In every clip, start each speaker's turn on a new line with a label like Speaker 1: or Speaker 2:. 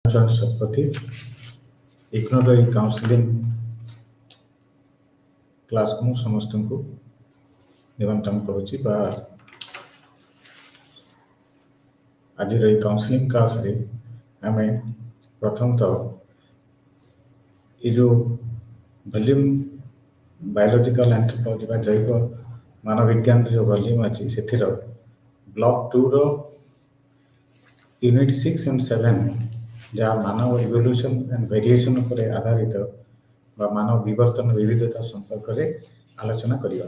Speaker 1: Satapathy ignore ଏଇ counselling କ୍ଲାସ୍କୁ ମୁଁ ସମସ୍ତଙ୍କୁ ନିମନ୍ତ୍ରଣ କରୁଛି ବା ଆଜିର ଏଇ କାଉନସିଲିଂ କ୍ଲାସ୍ରେ ଆମେ ପ୍ରଥମତଃ ଏ ଯେଉଁ ଭଲ୍ୟୁମ୍ ବାୟୋଲୋଜିକାଲ ଆନ୍ଥ୍ରୋପୋଲୋଜି ବା ଜୈବ ମାନବିଜ୍ଞାନର ଯେଉଁ ଭଲ୍ୟୁମ୍ ଅଛି ସେଥିର ବ୍ଲକ୍ 2ର यूनिट 6 एंड 7 जहाँ मानव इवोल्यूशन एंड वेरिएशन पर आधारित बा मानव विवर्तन विविधता संपर्क में आलोचना करिया।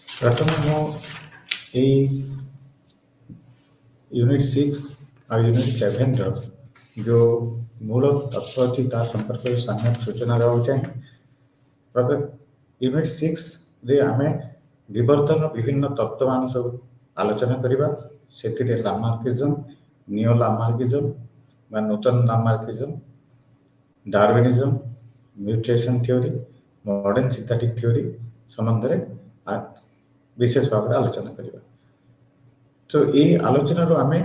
Speaker 1: प्रथम मो यूनिट 6 और यूनिट 7 रो जो मूल तत्व अच्छी ता संपर्क में सामान्य सूचना देवा चाहिए। प्रत्येक यूनिट 6 रे आमे विवर्तन विभिन्न तत्व मान सब आलोचना करिबा। सेथिरे लामार्किज्म, नियो लामार्किज्म बा नूतन Lamarckism, Darwinism, mutation theory, modern synthetic theory संबंध रे विशेष भाव में आलोचना करिबा। तो ये आलोचना रो आमे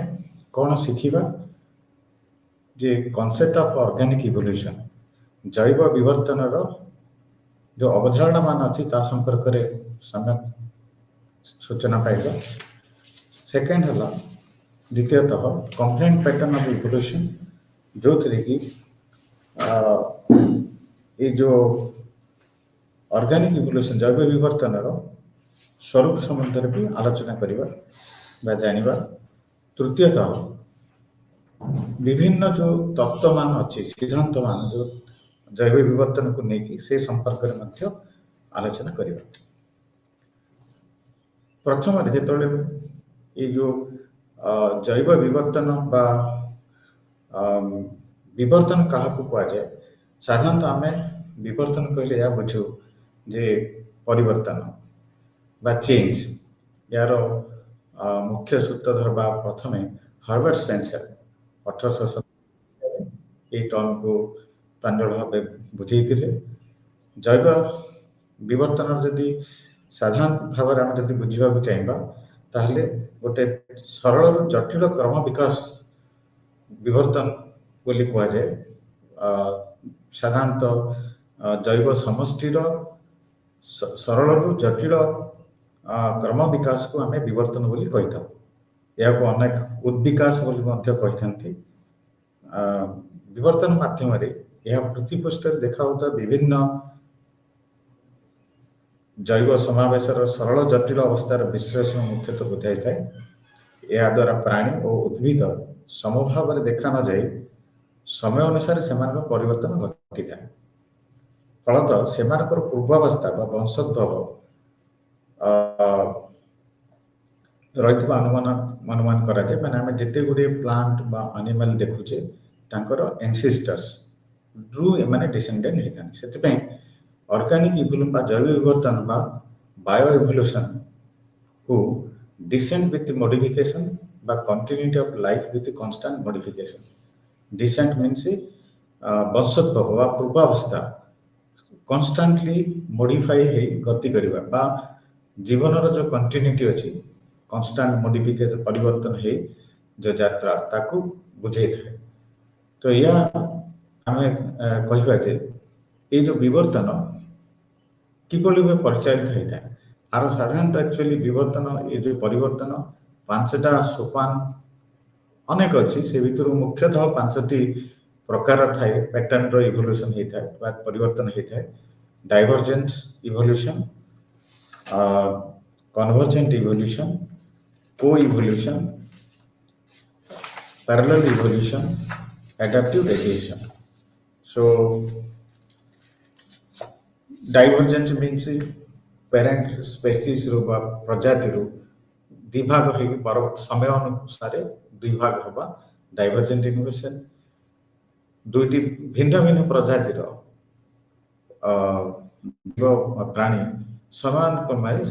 Speaker 1: कोन सिखिबा जे कांसेप्ट ऑफ ऑर्गेनिक इवोल्यूशन जैव विवर्तन रो जो अवधारणा मान अछि ता संपर्क रे सम्यक सूचना पाइबा। सेकेंड है द्वितीयतः कंप्लेंट पैटर्न ऑफ इवोल्यूशन जो थे कि ये जो ऑर्गेनिक इवोल्यूशन जैव विवर्तन स्वरूप संबंध में भी आलोचना करवा जानिबा। तृतीयतः विभिन्न जो तत्व मान अच्छी सिद्धांत मान जो जैव विवर्तन को लेकिन से संपर्क में मध्य आलोचना करवा। प्रथम जो ये जो जैव विवर्तन बा विवर्तन क्या कह जाए साधारणतः आम विवर्तन कहले या बुझू जे परिवर्तन बा चेंज यार मुख्य सूत्रधर बा प्रथम हर्बर्ट स्पेंसर 1870 ये टर्म को प्रांजल भाव बुझे जैव विवर्तन जदि साधारण भाव में आम जब बुझा चाहिए ताहले गोटे सरल रु जटिल क्रम विकास विवर्तन बोली कह जाए। साधारणतः जैव समष्टिर सरल रु जटिल क्रम विकास को आम विवर्तन बोली कही था। या अनेक उद्विकास बोली मध्य कही थांती। विवर्तन माध्यम यह पृथ्वी पृष्ठ देखा विभिन्न जैव समावेशर सरल जटिल अवस्थार विश्लेषण मुख्यतः बुझाई था। या द्वारा प्राणी और उद्भिद समभाव में देखा न जाए समय अनुसार से परिवर्तन घटी था। फलतः से पूर्वावस्था वंशोद्भव रही अनुमान करा जाए माने आम जिते गुड़े प्लांट बा एनिमल देखुचे तांकर एंसेस्टर्स ड्रू एमाने डिसेंडेंट होता है। से ऑर्गेनिक इवोल्यूशन बा जैव विवर्तन बा बायो इवोल्यूशन को डिसेंट विथ मॉडिफिकेशन बा continuity of life with constant modification. Descent means वंशोद्भव बा पूर्वावस्था कन्स्टांटली मॉडिफाई है गति करबा बा जीवन जो कंटिन्यूटी अच्छी कांस्टेंट मॉडिफिकेशन परिवर्तन है जो यात्रा ताकू बुझे था। तो या हमें कहबा जे ये जो विवर्तन किभली भाव परिचालित होता है आर साधारण एक्चुअली विवर्तन ये जो परिवर्तन 5टा सोपान अनेक अच्छी से भीतर मुख्यतः 5टी प्रकार थाए पैटर्न रो इवोल्यूशन होता है परिवर्तन होता है। Divergent evolution, convergent evolution, co evolution, parallel evolution, adaptive variation. So divergent means parent species रो बा प्रजाति रो दिभाग हो समय अनुसार दुभाग हवा डाइवर्जेंट इवोल्यूशन। दुईटी भिन्न भिन्न प्रजातिर प्राणी समान क्रम से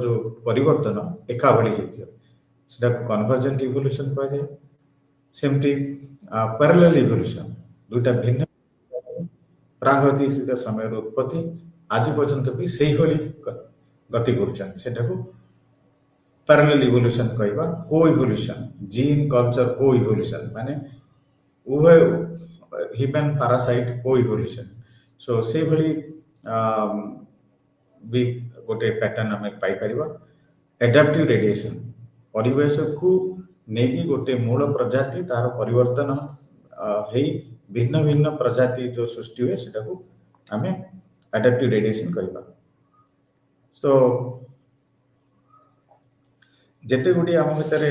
Speaker 1: जो परिवर्तन एका भली होता कन्वर्जेंट इवोल्यूशन कह जाए। सेमती पैरेलल इवोल्यूशन दुईटा भिन्न प्रागैतिहासिक समय उत्पत्ति आज पर्यंत भी से ही गति कर parallel evolution कहवा co-evolution gene culture co-evolution माने उभय ह्यूमन पैरासाइट co-evolution so से भली भी गोटे पैटर्न आम पाइपर एडाप्टिव रेडिएशन परिवेश को नेकी गोटे मूल प्रजाति तार परिवर्तन है भिन्न भिन्न प्रजाति जो सृष्टि हुए सेटा को आम एडाप्टिव रेडिएशन कहवा तो जेते गुडी आम भितर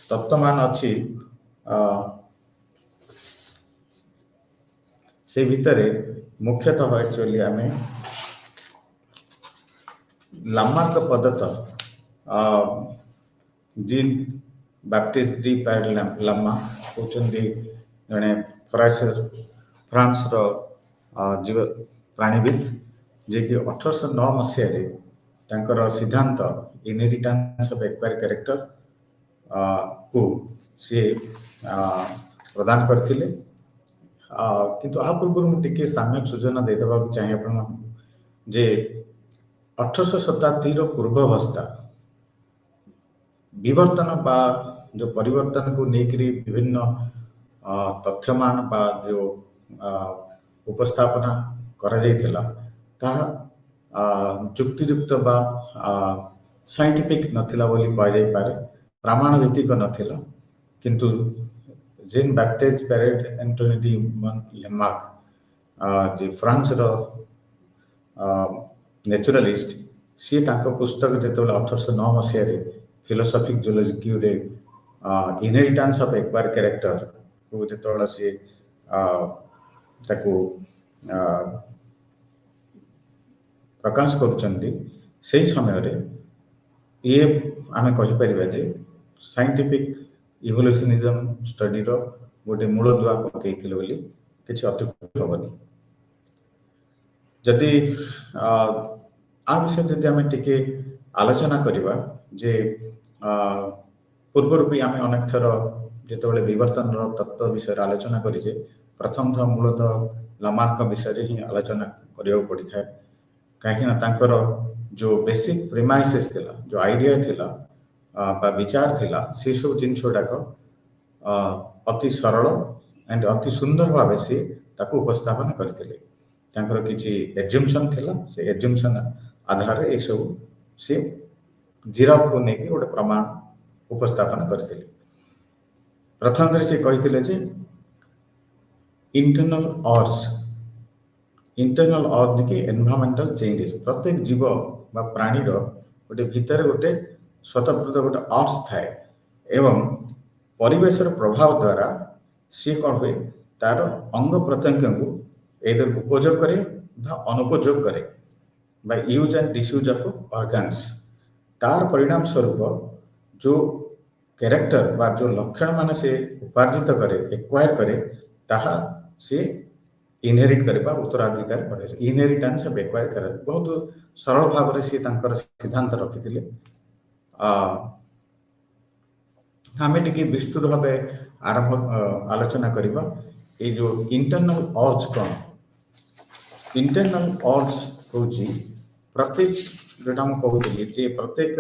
Speaker 1: तत्वमान अच्छी से भितर मुख्यतः एक्चुअली आम लामार्क पद्धत Jean Baptiste de Pierre Lamarck होचंदी जने फ्रांस रो जीव प्राणीविद जे कि 1809 मसीह रे तांकर सिद्धांत इनहेरिटेंस ऑफ एक्वायर कैरेक्टर को से प्रदान करथिले किंतु आ पूर्व मुझे साम्यक सूचना देदेवा चाहिए आपण जे 1800 शताब्दी पूर्वावस्था विवर्तन बा जो परिवर्तन को लेकर विभिन्न तथ्यमान बा जो उपस्थापना करा जाइथिला ता जुक्तियुक्त बा साइंटिफिक नथिला बोली कह जाई पारे प्रमाण भित्तिक नथिला किंतु Jean Baptiste Pierre Antoine de Lamarck जे फ्रांस रो नेचुरलिस्ट सी तांको पुस्तक जेतोले 1809 मसीह रे फिलोसॉफिक जूलॉजी रे इनहेरिटेंस ऑफ एक्वायर कैरेक्टर को जेतोले सी ताको प्रकाश करुचंती से समय रे ये आमे कहि परिबा जे साइंटिफिक इवोल्यूशनिज्म स्टडी रो गोटे मूल दुआ पकैथिले बोली किछि अत्युक्त होबनी जदि आ विषय जदि आमे टिके आलोचना करिबा जे पूर्व भी आमे अनेक थर जेतेबेले विवर्तन रो तत्व विषय आलोचना करिजे प्रथम था मूलतः लामार्क विषय ही आलोचना करियो पड़ी था कहीं ना तांकर जो बेसिक प्रिमाइसेस थिला जो आइडिया थिला बा विचार थिला से सब जिनस गुड़ाक अति सरल एंड अति सुंदर भाव से ताको उपस्थापन करथिले तांकर किछि एज्यूम्पशन थिला से एज्यूम्पशन आधार ए सब से जिराफ को नेकी गोटे प्रमाण उपस्थापन करथिले प्रथम से कहिथिले जे इंटरनल ऑर्स की एनवायरमेंटल चेंजेस प्रत्येक जीव बा प्राणी रो गोटे भीतर गोटे स्वतंत्र गोटे ऑर्स थाए एवं परिवेश प्रभाव द्वारा सी कौन हुए तार अंग प्रत्यंग को एदर उपयोग करे बा अनुपयोग करे बा use and disuse of organs तार परिणाम स्वरूप जो कैरेक्टर बा जो लक्षण मान से उपार्जित करे एक्वायर करे ताहा से इनहेरिट करबा उत्तराधिकार करे इनहेरिटेंस ऑफ एक्वायर करे बहुत सरल भाव रे से तांकर सिद्धांत रखिथिले हमें टिके विस्तृत भाव आरंभ आलोचना करबा ए जो इंटरनल ऑर्ज कोन इंटरनल ऑर्ज होची प्रत्येक जोटा हम कहउली जे प्रत्येक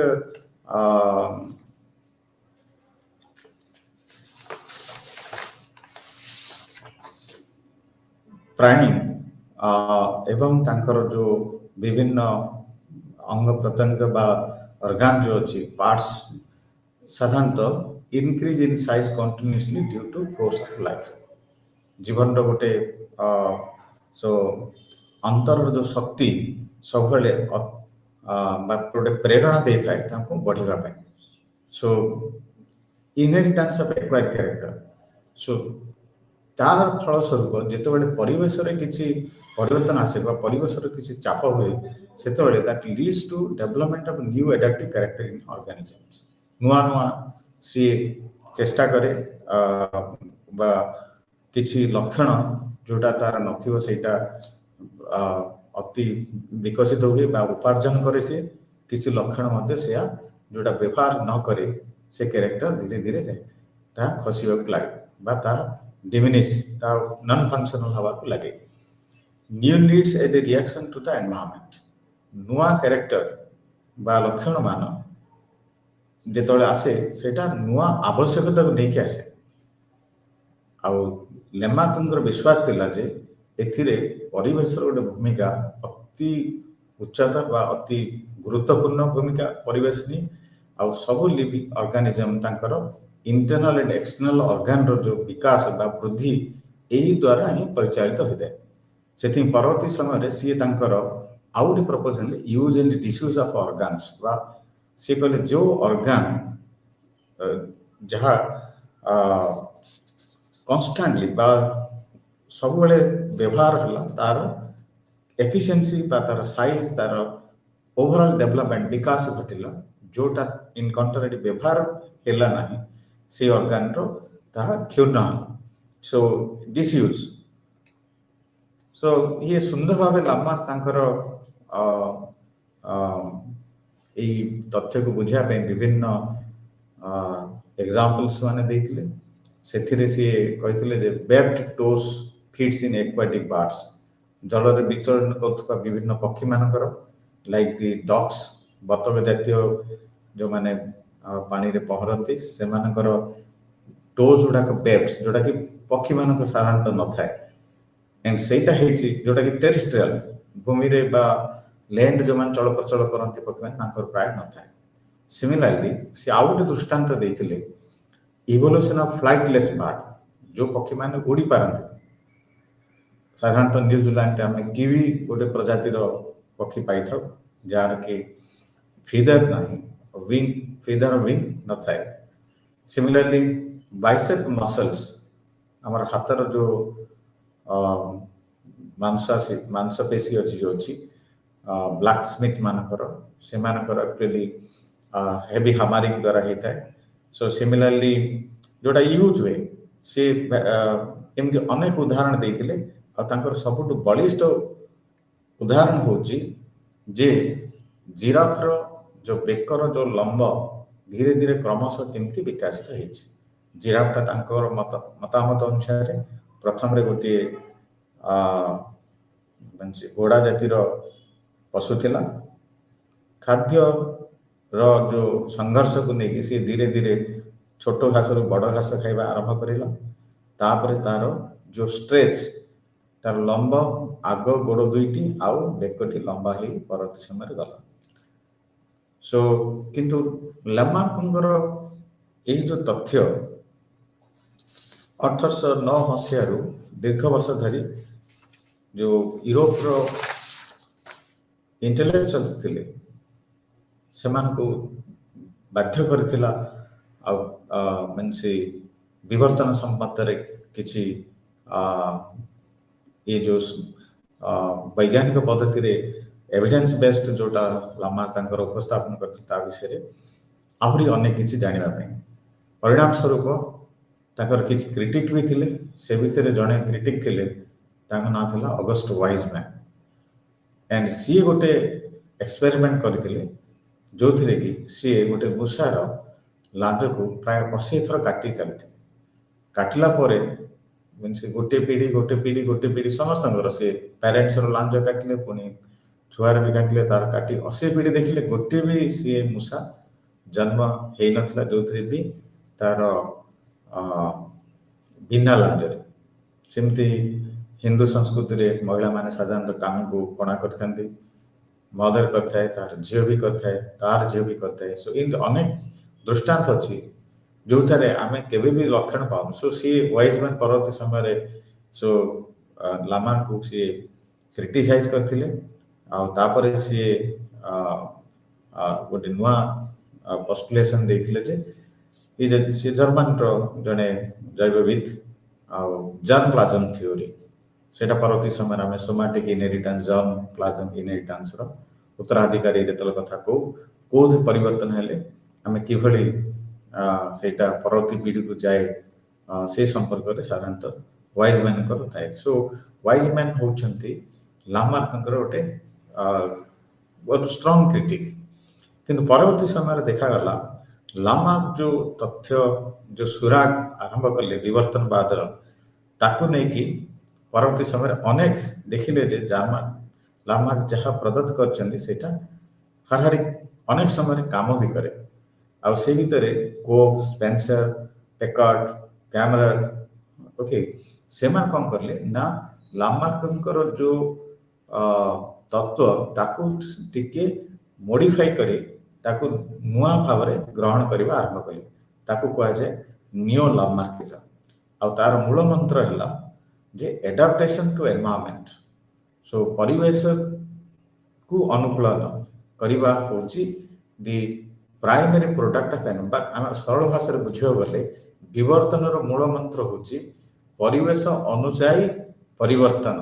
Speaker 1: प्राणी एवं तांकर जो विभिन्न अंग प्रत्यंग बा ऑर्गन जो अच्छी पार्ट्स साधारणतः increase in size continuously due to force of life जीवन रो गोटे सो अंतर जो शक्ति सब बेले गोटे प्रेरणा दे थाए तांको बढ़िबा पय so inheritance of acquired character so तार फलस्वरूप जितेबाला परिवेश किसी परिवर्तन आसे परिवेश किसी चाप हुए से that leads to development of new adaptive character in organisms नुआ नुआ सी चेष्टा करे बा किसी लक्षण जोटा तार नथिबो सेटा अति विकसित हुए बा उपार्जन करे से किसी लक्षण मध्य से जोटा व्यवहार न करे से कैरेक्टर धीरे धीरे जाए ता खसिबा लागे बा ता डिमिनिश ता नॉन फंक्शनल हवा को लगे new needs as a reaction to the environment नुआ कैरेक्टर বা ଲକ୍ଷଣମାନ ଯେତେବେଳେ ଆସେ ସେଇଟା ନୂଆ ଆବଶ୍ୟକତାକୁ ନେଇକି ଆସେ। ଆଉ ଲେମାର୍କଙ୍କର ବିଶ୍ୱାସ ଥିଲା ଯେ ଏଥିରେ ପରିବେଶର ଗୋଟେ ଭୂମିକା ଅତି ଉଚ୍ଚତର ବା ଅତି ଗୁରୁତ୍ୱପୂର୍ଣ୍ଣ ଭୂମିକା ପରିବେଶ ନିଏ। ଆଉ ସବୁ ଲିଭିଂ ଅର୍ଗାନିଜମ ତାଙ୍କର ଇଣ୍ଟରନାଲ ଆଣ୍ଡ ଏକ୍ସଟର୍ନାଲ ଅର୍ଗାନର ଯେଉଁ ବିକାଶ ବା ବୃଦ୍ଧି ଏହି ଦ୍ୱାରା ହିଁ ପରିଚାଳିତ ହୋଇଥାଏ। ସେଥିପାଇଁ ପରବର୍ତ୍ତୀ ସମୟରେ ସିଏ ତାଙ୍କର ଆଉ ଗୋଟେ proposal use and disuse of organs ବା ସିଏ କହିଲେ ଯେଉଁ ଅର୍ଗାନ ଯାହା କନଷ୍ଟାଣ୍ଟଲି ବା ସବୁବେଳେ ବ୍ୟବହାର ହେଲା ତାର ଏଫିସିଏନ୍ସି ବା ତାର ସାଇଜ୍ ତାର ଓଭରଅଲ୍ ଡେଭଲପମେଣ୍ଟ ବିକାଶ ଘଟିଲା, ଯେଉଁଟା ଇନ୍ କଣ୍ଟ୍ରାରି ବ୍ୟବହାର ହେଲା ନାହିଁ ସେ ଅର୍ଗାନର ତାହା କ୍ଷୁର୍ଣ୍ଣ ହେଲା, ସୋ ଡିସ୍ୟୁଜ୍। ସୋ ଇଏ ସୁନ୍ଦର ଭାବେ ଲାମାର୍କ ତାଙ୍କର ଏଇ ତଥ୍ୟକୁ ବୁଝିବା ପାଇଁ ବିଭିନ୍ନ ଏକ୍ଜାମ୍ପଲ୍ସ ମାନେ ଦେଇଥିଲେ। ସେଥିରେ ସିଏ କହିଥିଲେ ଯେ ବେବ୍ଡ ଟୋସ୍ ଫିଟ୍ସ ଇନ୍ ଏକ୍ୱାଟିକ୍ ବାର୍ଡସ୍, ଜଳରେ ବିଚରଣ କରୁଥିବା ବିଭିନ୍ନ ପକ୍ଷୀମାନଙ୍କର ଲାଇକ୍ ଦି ଡକ୍ସ, ବତକ ଜାତୀୟ ଯେଉଁମାନେ ପାଣିରେ ପହଁରନ୍ତି ସେମାନଙ୍କର ଟୋଜ୍ ଗୁଡ଼ାକ ବେବ୍ଡ, ଯେଉଁଟାକି ପକ୍ଷୀମାନଙ୍କ ସାଧାରଣତଃ ନଥାଏ। ଏଣ୍ଡ ସେଇଟା ହେଇଛି ଯେଉଁଟାକି ଟେରିଷ୍ଟ୍ରିଆଲ ଭୂମିରେ ବା ଲ୍ୟାଣ୍ଡ ଯେଉଁମାନେ ଚଳପ୍ରଚଳ କରନ୍ତି ପକ୍ଷୀମାନେ ତାଙ୍କର ପ୍ରାୟ ନଥାଏ। ସିମିଲାରଲି ସେ ଆଉ ଗୋଟେ ଦୃଷ୍ଟାନ୍ତ ଦେଇଥିଲେ ଇଭୋଲ୍ୟୁସନ୍ ଅଫ୍ ଫ୍ଲାଇଟଲେସ୍ ବାର୍ଡ, ଯେଉଁ ପକ୍ଷୀମାନେ ଉଡ଼ି ପାରନ୍ତି। ସାଧାରଣତଃ ନ୍ୟୁଜିଲାଣ୍ଡରେ ଆମେ କିୱି ଗୋଟେ ପ୍ରଜାତିର ପକ୍ଷୀ ପାଇଥାଉ ଯାହାର କି ଫିଦର ନାହିଁ, ଫିଦର ୱିଙ୍ଗ ନଥାଏ। ସିମିଲାରଲି ବାଇସେପ୍ ମସଲ୍ସ, ଆମର ହାତର ଯେଉଁ ମାଂସପେଶୀ ଅଛି ଯେଉଁ ଅଛି ବ୍ଲାକ୍ ସ୍ମିଥ ମାନଙ୍କର, ସେମାନଙ୍କର ଆକ୍ଚୁଆଲି ହେଭି ହାମାରିଂ ଦ୍ୱାରା ହେଇଥାଏ। ସୋ ସିମିଲାରଲି ଯେଉଁଟା ୟୁଜ୍ ହୁଏ ସେ ଏମିତି ଅନେକ ଉଦାହରଣ ଦେଇଥିଲେ। ଆଉ ତାଙ୍କର ସବୁଠୁ ବଳିଷ୍ଠ ଉଦାହରଣ ହେଉଛି ଯେ ଜିରାଫର ଯେଉଁ ବେକର ଯେଉଁ ଲମ୍ବ ଧୀରେ ଧୀରେ କ୍ରମଶଃ କେମିତି ବିକଶିତ ହେଇଛି। ଜିରାଫଟା ତାଙ୍କର ମତାମତ ଅନୁସାରେ ପ୍ରଥମରେ ଗୋଟିଏ ଘୋଡ଼ା ଜାତିର ପଶୁ ଥିଲା। ଖାଦ୍ୟର ଯେଉଁ ସଂଘର୍ଷକୁ ନେଇକି ସେ ଧୀରେ ଧୀରେ ଛୋଟ ଘାସରୁ ବଡ଼ ଘାସ ଖାଇବା ଆରମ୍ଭ କରିଲା। ତାପରେ ତାର ଯେଉଁ ଷ୍ଟ୍ରେଚ୍, ତାର ଲମ୍ବ, ଆଗ ଗୋଡ଼ ଦୁଇଟି ଆଉ ବେକଟି ଲମ୍ବା ହେଇ ପରବର୍ତ୍ତୀ ସମୟରେ ଗଲା। ସୋ କିନ୍ତୁ ଲେମାର୍କଙ୍କର ଏଇ ଯେଉଁ ତଥ୍ୟ 1809 ମସିହାରୁ ଦୀର୍ଘ ବର୍ଷ ଧରି ଯେଉଁ ୟୁରୋପର ଇଣ୍ଟେଲେକ୍ଚୁଆଲ୍ସ ଥିଲେ ସେମାନଙ୍କୁ ବାଧ୍ୟ କରିଥିଲା ଆଉ ସେ ବିବର୍ତ୍ତନ ସମ୍ବନ୍ଧରେ କିଛି ଏ ଯେଉଁ ବୈଜ୍ଞାନିକ ପଦ୍ଧତିରେ ଏଭିଡେନ୍ସ ବେସ୍ଡ ଯେଉଁଟା ଲାମାର୍କ ତାଙ୍କର ଉପସ୍ଥାପନ କରିଥିଲେ ତା ବିଷୟରେ ଆହୁରି ଅନେକ କିଛି ଜାଣିବା ପାଇଁ। ପରିଣାମ ସ୍ୱରୂପ ତାଙ୍କର କିଛି କ୍ରିଟିକ୍ ବି ଥିଲେ। ସେ ଭିତରେ ଜଣେ କ୍ରିଟିକ୍ ଥିଲେ, ତାଙ୍କ ନାଁ ଥିଲା ଅଗଷ୍ଟ ୱାଇଜମ୍ୟାନ୍। ଏଣ୍ଡ ସିଏ ଗୋଟେ ଏକ୍ସପେରିମେଣ୍ଟ କରିଥିଲେ ଯେଉଁଥିରେ କି ସିଏ ଗୋଟେ ମୂଷାର ଲାଞ୍ଜକୁ ପ୍ରାୟ 80 ଥର କାଟି ଚାଲିଥିଲେ। କାଟିଲା ପରେ ସେ ଗୋଟେ ପିଢ଼ି ସମସ୍ତଙ୍କର ସେ ପ୍ୟାରେଣ୍ଟସର ଲାଞ୍ଜ କାଟିଲେ, ପୁଣି ଛୁଆର ବି କାଟିଲେ, ତାର କାଟି 80 ପିଢ଼ି ଦେଖିଲେ ଗୋଟିଏ ବି ସିଏ ମୂଷା ଜନ୍ମ ହେଇନଥିଲା ଯେଉଁଥିରେ ବି ତାର ବିନା ଲାଞ୍ଜରେ। ସେମିତି ହିନ୍ଦୁ ସଂସ୍କୃତିରେ ମହିଳାମାନେ ସାଧାରଣତଃ କାନକୁ କଣା କରିଥାନ୍ତି, ମଦର କରିଥାଏ, ତାର ଝିଅ ବି କରିଥାଏ, ତାର ଝିଅ ବି କରିଥାଏ। ସୋ ଏମିତି ଅନେକ ଦୃଷ୍ଟାନ୍ତ ଅଛି ଯେଉଁଠାରେ ଆମେ କେବେ ବି ଲକ୍ଷଣ ପାଉନୁ। ସୋ ସିଏ ୱାଇଜମ୍ୟାନ୍ ପରବର୍ତ୍ତୀ ସମୟରେ ସୋ ଲାମାର୍କକୁ ସିଏ କ୍ରିଟିସାଇଜ୍ କରିଥିଲେ। ଆଉ ତାପରେ ସିଏ ଗୋଟେ ନୂଆ ପସ୍ଟୁଲେସନ୍ ଦେଇଥିଲେ ଯେ ସେ ଜର୍ମାନର ଜଣେ ଜୈବବିତ୍ ଆଉ ଜର୍ମ ପ୍ଲାଜମ ଥିଓରି, ସେଇଟା ପରବର୍ତ୍ତୀ ସମୟରେ ଆମେ ସୋମାଟିକ୍ ଇନହେରିଟାନ୍ସ, ଜର୍ମ ପ୍ଲାଜମ ଇନହେରିଟାନ୍ସର ଉତ୍ତରାଧିକାରୀ ଯେତେବେଳେ କଥା କହୁ, କୋଉଠି ପରିବର୍ତ୍ତନ ହେଲେ ଆମେ କିଭଳି ସେଇଟା ପରବର୍ତ୍ତୀ ପିଢ଼ିକୁ ଯାଏ ସେ ସମ୍ପର୍କରେ ସାଧାରଣତଃ ୱାଇଜମ୍ୟାନ୍ଙ୍କର ଥାଏ। ସୋ ୱାଇଜମ୍ୟାନ୍ ହେଉଛନ୍ତି ଲାମାର୍କଙ୍କର ଗୋଟେ ଷ୍ଟ୍ରଙ୍ଗ କ୍ରିଟିକ୍। କିନ୍ତୁ ପରବର୍ତ୍ତୀ ସମୟରେ ଦେଖାଗଲା ଲାମାର୍କ ଯେଉଁ ତଥ୍ୟ ଯେଉଁ ସୁରାଗ ଆରମ୍ଭ କଲେ ବିବର୍ତ୍ତନବାଦର, ତାକୁ ନେଇକି ପରବର୍ତ୍ତୀ ସମୟରେ ଅନେକ ଦେଖିଲେ ଯେ ଲାମାର୍କ ଯାହା ପ୍ରଦତ୍ତ କରିଛନ୍ତି ସେଇଟା ହାରାହାରି ଅନେକ ସମୟରେ କାମ ବି କରେ। ଆଉ ସେ ଭିତରେ କୋବ୍, ସ୍ପେନ୍ସର, ପେକାର୍ଡ, କ୍ୟାମରର, ଓକେ, ସେମାନେ କ'ଣ କଲେ ନା ଲାମାର୍କଙ୍କର ଯେଉଁ ତତ୍ତ୍ୱ ତାକୁ ଟିକେ ମୋଡିଫାଇ କରି ତାକୁ ନୂଆ ଭାବରେ ଗ୍ରହଣ କରିବା ଆରମ୍ଭ କଲେ। ତାକୁ କୁହାଯାଏ ନିଓ ଲାମାର୍କିଜମ। ଆଉ ତାର ମୂଳ ମନ୍ତ୍ର ହେଲା ଯେ ଏଡାପ୍ଟେସନ ଟୁ ଏନଭାୟରମେଣ୍ଟ। ସୋ ପରିବେଶକୁ ଅନୁକୂଳନ କରିବା ହେଉଛି ଦି ପ୍ରାଇମେରୀ ପ୍ରୋଡକ୍ଟ ଅଫ ଏନଭାୟରମେଣ୍ଟ। ଆମେ ସରଳ ଭାଷାରେ ବୁଝିବାକୁ ଗଲେ ବିବର୍ତ୍ତନର ମୂଳ ମନ୍ତ୍ର ହେଉଛି ପରିବେଶ ଅନୁଯାୟୀ ପରିବର୍ତ୍ତନ।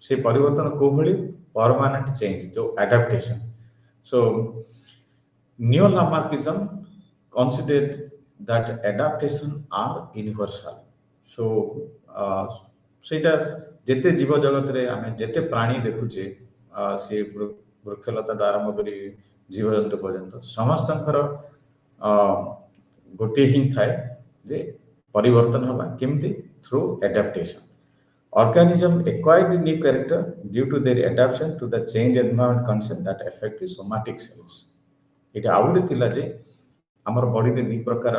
Speaker 1: ସେ ପରିବର୍ତ୍ତନ କୋଉ ଭଳି? ପରମାନେଣ୍ଟ ଚେଞ୍ଜ, ଯୋଉ adaptation. So neo Lamarckism considered that adaptation are universal. So ସେଇଟା ଯେତେ ଜୀବ ଜଗତରେ ଆମେ ଯେତେ ପ୍ରାଣୀ ଦେଖୁଛେ ସେ ବୃକ୍ଷଲତାଠୁ ଆରମ୍ଭ କରି ଜୀବଜନ୍ତୁ ପର୍ଯ୍ୟନ୍ତ ସମସ୍ତଙ୍କର ଗୋଟିଏ ହିଁ ଥାଏ ଯେ ପରିବର୍ତ୍ତନ ହେବା କେମିତି? Through ଆଡାପ୍ଟେସନ। Organism acquire the new character due to their adaptation to the change environment condition that affect the somatic cells. ଏଇଟା ଆଉ ଗୋଟେ ଥିଲା ଯେ ଆମର ବଡିରେ ଦୁଇ ପ୍ରକାର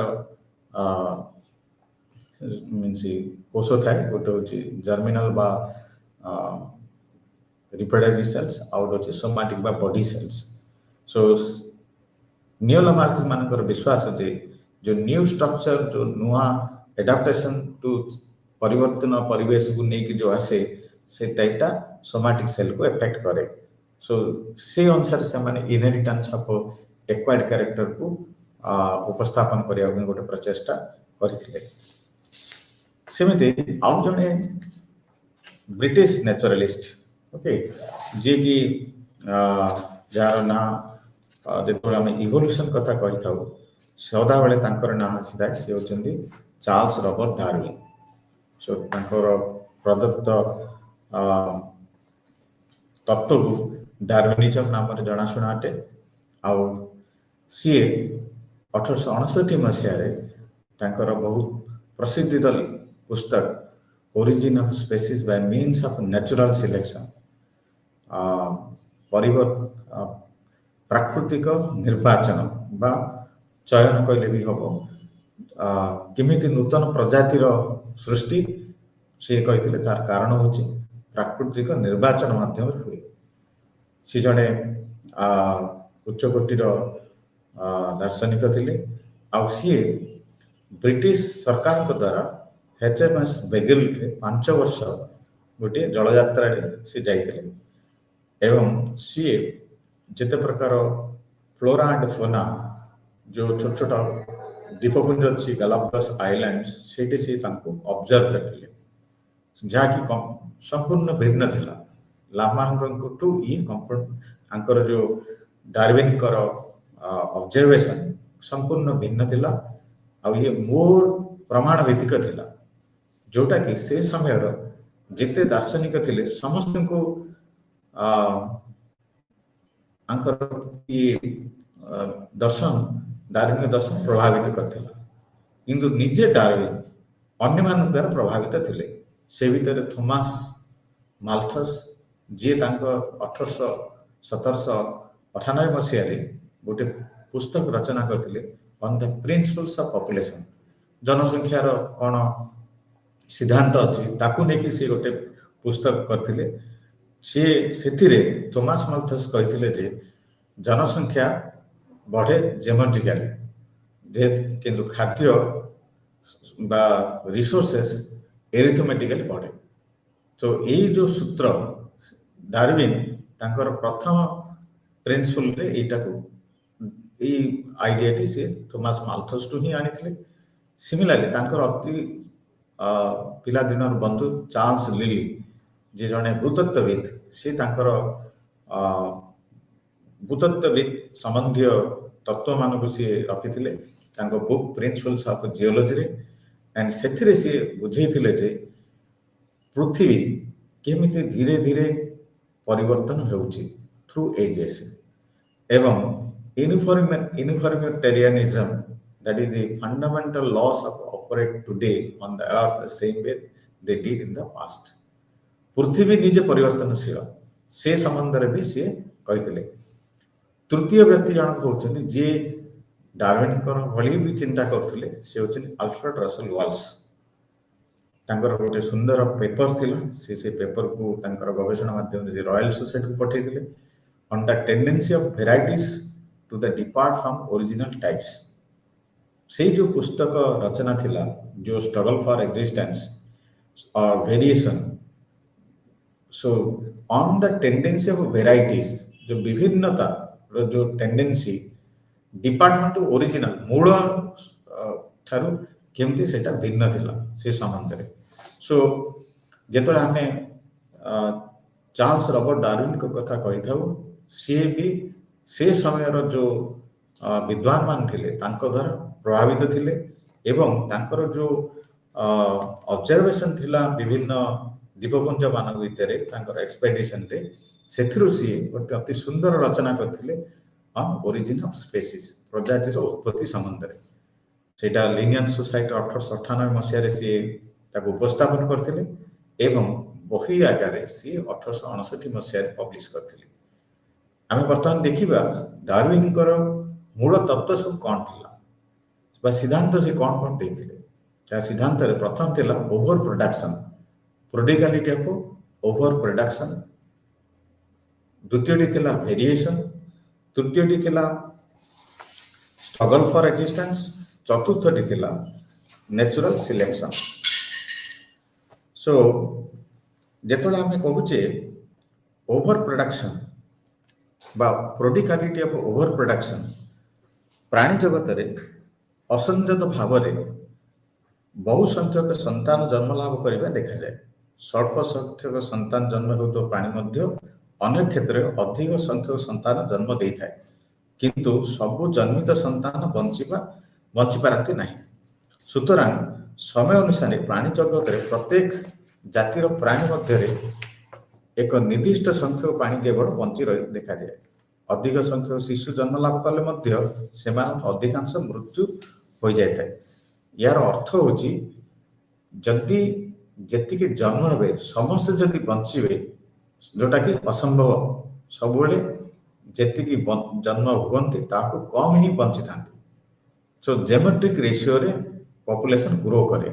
Speaker 1: କୋଷ ଥାଏ। ଗୋଟେ ହେଉଛି ଜର୍ମିନାଲ ବା ରିପ୍ରଡକ୍ଟିଭ ସେଲ୍ସ, ଆଉ ଗୋଟେ ହେଉଛି ସୋମାଟିକ ବା ବଡି ସେଲ୍ସ। ସୋ ନିଓଲାମାର୍କିଜମ ମାନଙ୍କର ବିଶ୍ୱାସ ଯେ ଯୋଉ ନ୍ୟୁ ଷ୍ଟ୍ରକ୍ଚର, ଯୋଉ ନୂଆ ଏଡାପ୍ଟେସନ ଟୁ ପରିବର୍ତ୍ତନ ପରିବେଶକୁ ନେଇକି ଯୋଉ ଆସେ ସେଇଟା ସୋମାଟିକ ସେଲକୁ ଏଫେକ୍ଟ କରେ। ସୋ ସେ ଅନୁସାରେ ସେମାନେ ଇନହେରିଟାନ୍ସ ଅଫ ଏକ୍ୱାର୍ଡ କ୍ୟାରେକ୍ଟରକୁ ଉପସ୍ଥାପନ କରିବା ପାଇଁ ଗୋଟେ ପ୍ରଚେଷ୍ଟା କରିଥିଲେ। ସେମିତି ଆଉ ଜଣେ ବ୍ରିଟିଶ ନ୍ୟାଚୁରାଲିଷ୍ଟ, ଓକେ, ଯିଏକି ଯାହାର ନାଁ ଯେତେବେଳେ ଆମେ ଇଭଲ୍ୟୁସନ କଥା କହିଥାଉ ସଦାବେଳେ ତାଙ୍କର ନାଁ ଆସିଥାଏ। ସେ ହେଉଛନ୍ତି ଚାର୍ଲସ ରବର୍ଟ ଡାରୱିନ। ସୋ ତାଙ୍କର ପ୍ରଦତ୍ତ ତତ୍ତ୍ୱକୁ ଡାରୱିନିଜମ ନାମରେ ଜଣାଶୁଣା ଅଟେ। ଆଉ ସିଏ 1869 ମସିହାରେ ତାଙ୍କର ବହୁତ ପ୍ରସିଦ୍ଧିତ ପୁସ୍ତକ origin of species Bai means of natural selection, ପ୍ରାକୃତିକ ନିର୍ବାଚନ ବା ଚୟନ କହିଲେ ବି ହବ, କେମିତି ନୂତନ ପ୍ରଜାତିର ସୃଷ୍ଟି ସେ କହିଥିଲେ ତାର କାରଣ ହେଉଛି ପ୍ରାକୃତିକ ନିର୍ବାଚନ ମାଧ୍ୟମରେ ହୁଏ। ସେ ଜଣେ ଉଚ୍ଚକୋଟୀର ଦାର୍ଶନିକ ଥିଲେ। ଆଉ ସିଏ ବ୍ରିଟିଶ ସରକାରଙ୍କ ଦ୍ୱାରା HMS ବେଗେଲରେ 5 ବର୍ଷ ଗୋଟିଏ ଜଳଯାତ୍ରାରେ ସେ ଯାଇଥିଲେ ଏବଂ ସିଏ ଯେତେ ପ୍ରକାର ଫ୍ଲୋରା ଆଣ୍ଡ ଫୋନା ଯେଉଁ ଛୋଟ ଛୋଟ ଦ୍ୱୀପପୁଞ୍ଜ ଅଛି ଗାଲାପାଗୋସ ଆଇଲ୍ୟାଣ୍ଡ, ସେଇଠି ସେ ତାଙ୍କୁ ଅବଜର୍ଭ କରିଥିଲେ, ଯାହାକି ସମ୍ପୂର୍ଣ୍ଣ ଭିନ୍ନ ଥିଲା ଲାମାର୍କଙ୍କଠୁ। ତାଙ୍କର ଯେଉଁ ଡାରୱିନଙ୍କର ଅବଜରଭେସନ ସମ୍ପୂର୍ଣ୍ଣ ଭିନ୍ନ ଥିଲା। ଆଉ ଇଏ ମୋର ପ୍ରମାଣ ଭିତ୍ତିକ ଥିଲା, ଯୋଉଟାକି ସେ ସମୟର ଯେତେ ଦାର୍ଶନିକ ଥିଲେ ସମସ୍ତଙ୍କୁ ତାଙ୍କର ଦର୍ଶନ ଡାରୱିନ ଦର୍ଶନ ପ୍ରଭାବିତ କରିଥିଲା। କିନ୍ତୁ ନିଜେ ଡାରୱିନ ଅନ୍ୟମାନଙ୍କ ଦ୍ୱାରା ପ୍ରଭାବିତ ଥିଲେ। ସେ ଭିତରେ ଥୋମାସ ମାଲଥସ, ଯିଏ ତାଙ୍କ 1798 ମସିହାରେ ଗୋଟେ ପୁସ୍ତକ ରଚନା କରିଥିଲେ on the principles of population, ଜନସଂଖ୍ୟାର କ'ଣ ସିଦ୍ଧାନ୍ତ ଅଛି ତାକୁ ନେଇକି ସେ ଗୋଟେ ପୁସ୍ତକ କରିଥିଲେ। ସିଏ ସେଥିରେ ଥୋମାସ ମାଲଥସ କହିଥିଲେ ଯେ ଜନସଂଖ୍ୟା ବଢ଼େ ଜେମେଟ୍ରିକାଲି, କିନ୍ତୁ ଖାଦ୍ୟ ବା ରିସୋର୍ସେସ୍ ଏରିଥମେଟିକାଲି ବଢ଼େ। ତ ଏଇ ଯେଉଁ ସୂତ୍ର ଡାରୱିନ ତାଙ୍କର ପ୍ରଥମ ପ୍ରିନ୍ସିପଲରେ ଏଇ ଆଇଡିଆଟି ସେ ଥୋମାସ ମାଲଥସଠୁ ହିଁ ଆଣିଥିଲେ। ସିମିଲାରଲି ତାଙ୍କର ଅତି ପିଲାଦିନର ବନ୍ଧୁ ଚାର୍ଲସ ଲିଲି, ଯିଏ ଜଣେ ଭୂତତ୍ତ୍ୱବିତ୍, ସେ ତାଙ୍କର ଭୂତତ୍ତ୍ୱବିତ୍ ସମ୍ବନ୍ଧୀୟ ତତ୍ତ୍ୱମାନଙ୍କୁ ସିଏ ରଖିଥିଲେ ତାଙ୍କ ବୁକ୍ ପ୍ରିନ୍ସିପଲ୍ସ ଅଫ୍ ଜିଓଲୋଜିରେ। ଆଣ୍ଡ ସେଥିରେ ସିଏ ବୁଝେଇଥିଲେ ଯେ ପୃଥିବୀ କେମିତି ଧୀରେ ଧୀରେ ପରିବର୍ତ୍ତନ ହେଉଛି ଥ୍ରୁ ଏଜେସ୍, ଏବଂ ୟୁନିଫର୍ମିଟେରିଆନିଜମ, that is the fundamental laws of operate today on the earth the same way they did in the past. ପୃଥିବୀ ନିଜେ ପରିବର୍ତ୍ତନଶୀଳ, ସେ ସମ୍ବନ୍ଧରେ ବି ସିଏ କହିଥିଲେ। ତ तृतीय व्यक्ति जनक होउछन्ति जे डार्विन भली भी चिंता करथिले से होउछन्ति अल्फ्रेड रसेल वाल्स। तांकर गोटे सुंदर पेपर थिला से पेपर को तांकर गवेषणा माध्यम से रॉयल सोसाइटी को पठेइथिले on the tendency of varieties to the depart from original types. से जो पुस्तक रचना थिला जो स्ट्रगल फॉर एग्जिस्टेंस और variation, so on the tendency of varieties जो विभिन्नता जो टेंडेंसी डिपार्टमेंट ओरिजिनल मूल ठारू केमती सेटा भिन्न थिला से संबंध रे। सो जेतले हमें चार्ल्स रॉबर्ट डार्विन को कथा कहि थाउ सी भी से समय रो जो विद्वान मान थिले तांको द्वारा प्रभावित थिले एवं तांकर जो ऑब्जर्वेशन थिला विभिन्न द्वीपपुंज मान भितर तांकर एक्सपेडिशन रे सेथिरु सी गोटे अति सुंदर रचना करथिले ऑन ओरिजिन ऑफ स्पेसीज प्रजातिर उत्पत्ति संबंध रे। सेटा लिनियन सोसाइटी 1898 मसिया सी उपस्थापन करथिले एवं बही आकार सी 1859 मसिया पब्लिश करथिले। आमे वर्तमान देखिबा डार्विन कर मूल तत्व सब कोन थिला बा सिद्धांत से कोन देथिले। चा सिद्धांत रे प्रथम थिला over production, prodigality of over production, द्वितीयटी थिला वेरिएशन, तृतीयटी थिला स्ट्रगल फॉर एक्जिस्टेंस, चतुर्थटी थिला नेचुरल सिलेक्शन। सो जेतले हमें कहूचे ओवर प्रोडक्शन बा प्रोडिगालिटी ऑफ ओवर प्रोडक्शन प्राणी जगत रे असंजत भाव रे बहु संख्यक संतान जन्म लाभ करिबा देखा जाए। स्वल्प संख्यक संतान जन्म होतो प्राणी मध्य अनेक क्षेत्र में अधिक संख्यक संतान जन्म देई थाए, किंतु सबु जन्मित संतान बंची पारती नहीं। सुतरां समय अनुसार प्राणी जगत रे प्रत्येक जातिर प्राणी मध्य रे एक निर्दिष्ट संख्यक प्राणी केवल बंची रही देखा जाए। अधिक संख्यक शिशु जन्म लाभ कले मध्य सेमान अधिकांश मृत्यु हो जाए थाए। यार अर्थ होची जदि जेतिके जन्म हे समस्त जदि बंचीबे जोटा कि असंभव, सब जेतिकी जन्म हुअन्ति ताकू कम ही बंची थांती। सो जेमेट्रिक रेशियो रे पॉपुलेशन ग्रो करे।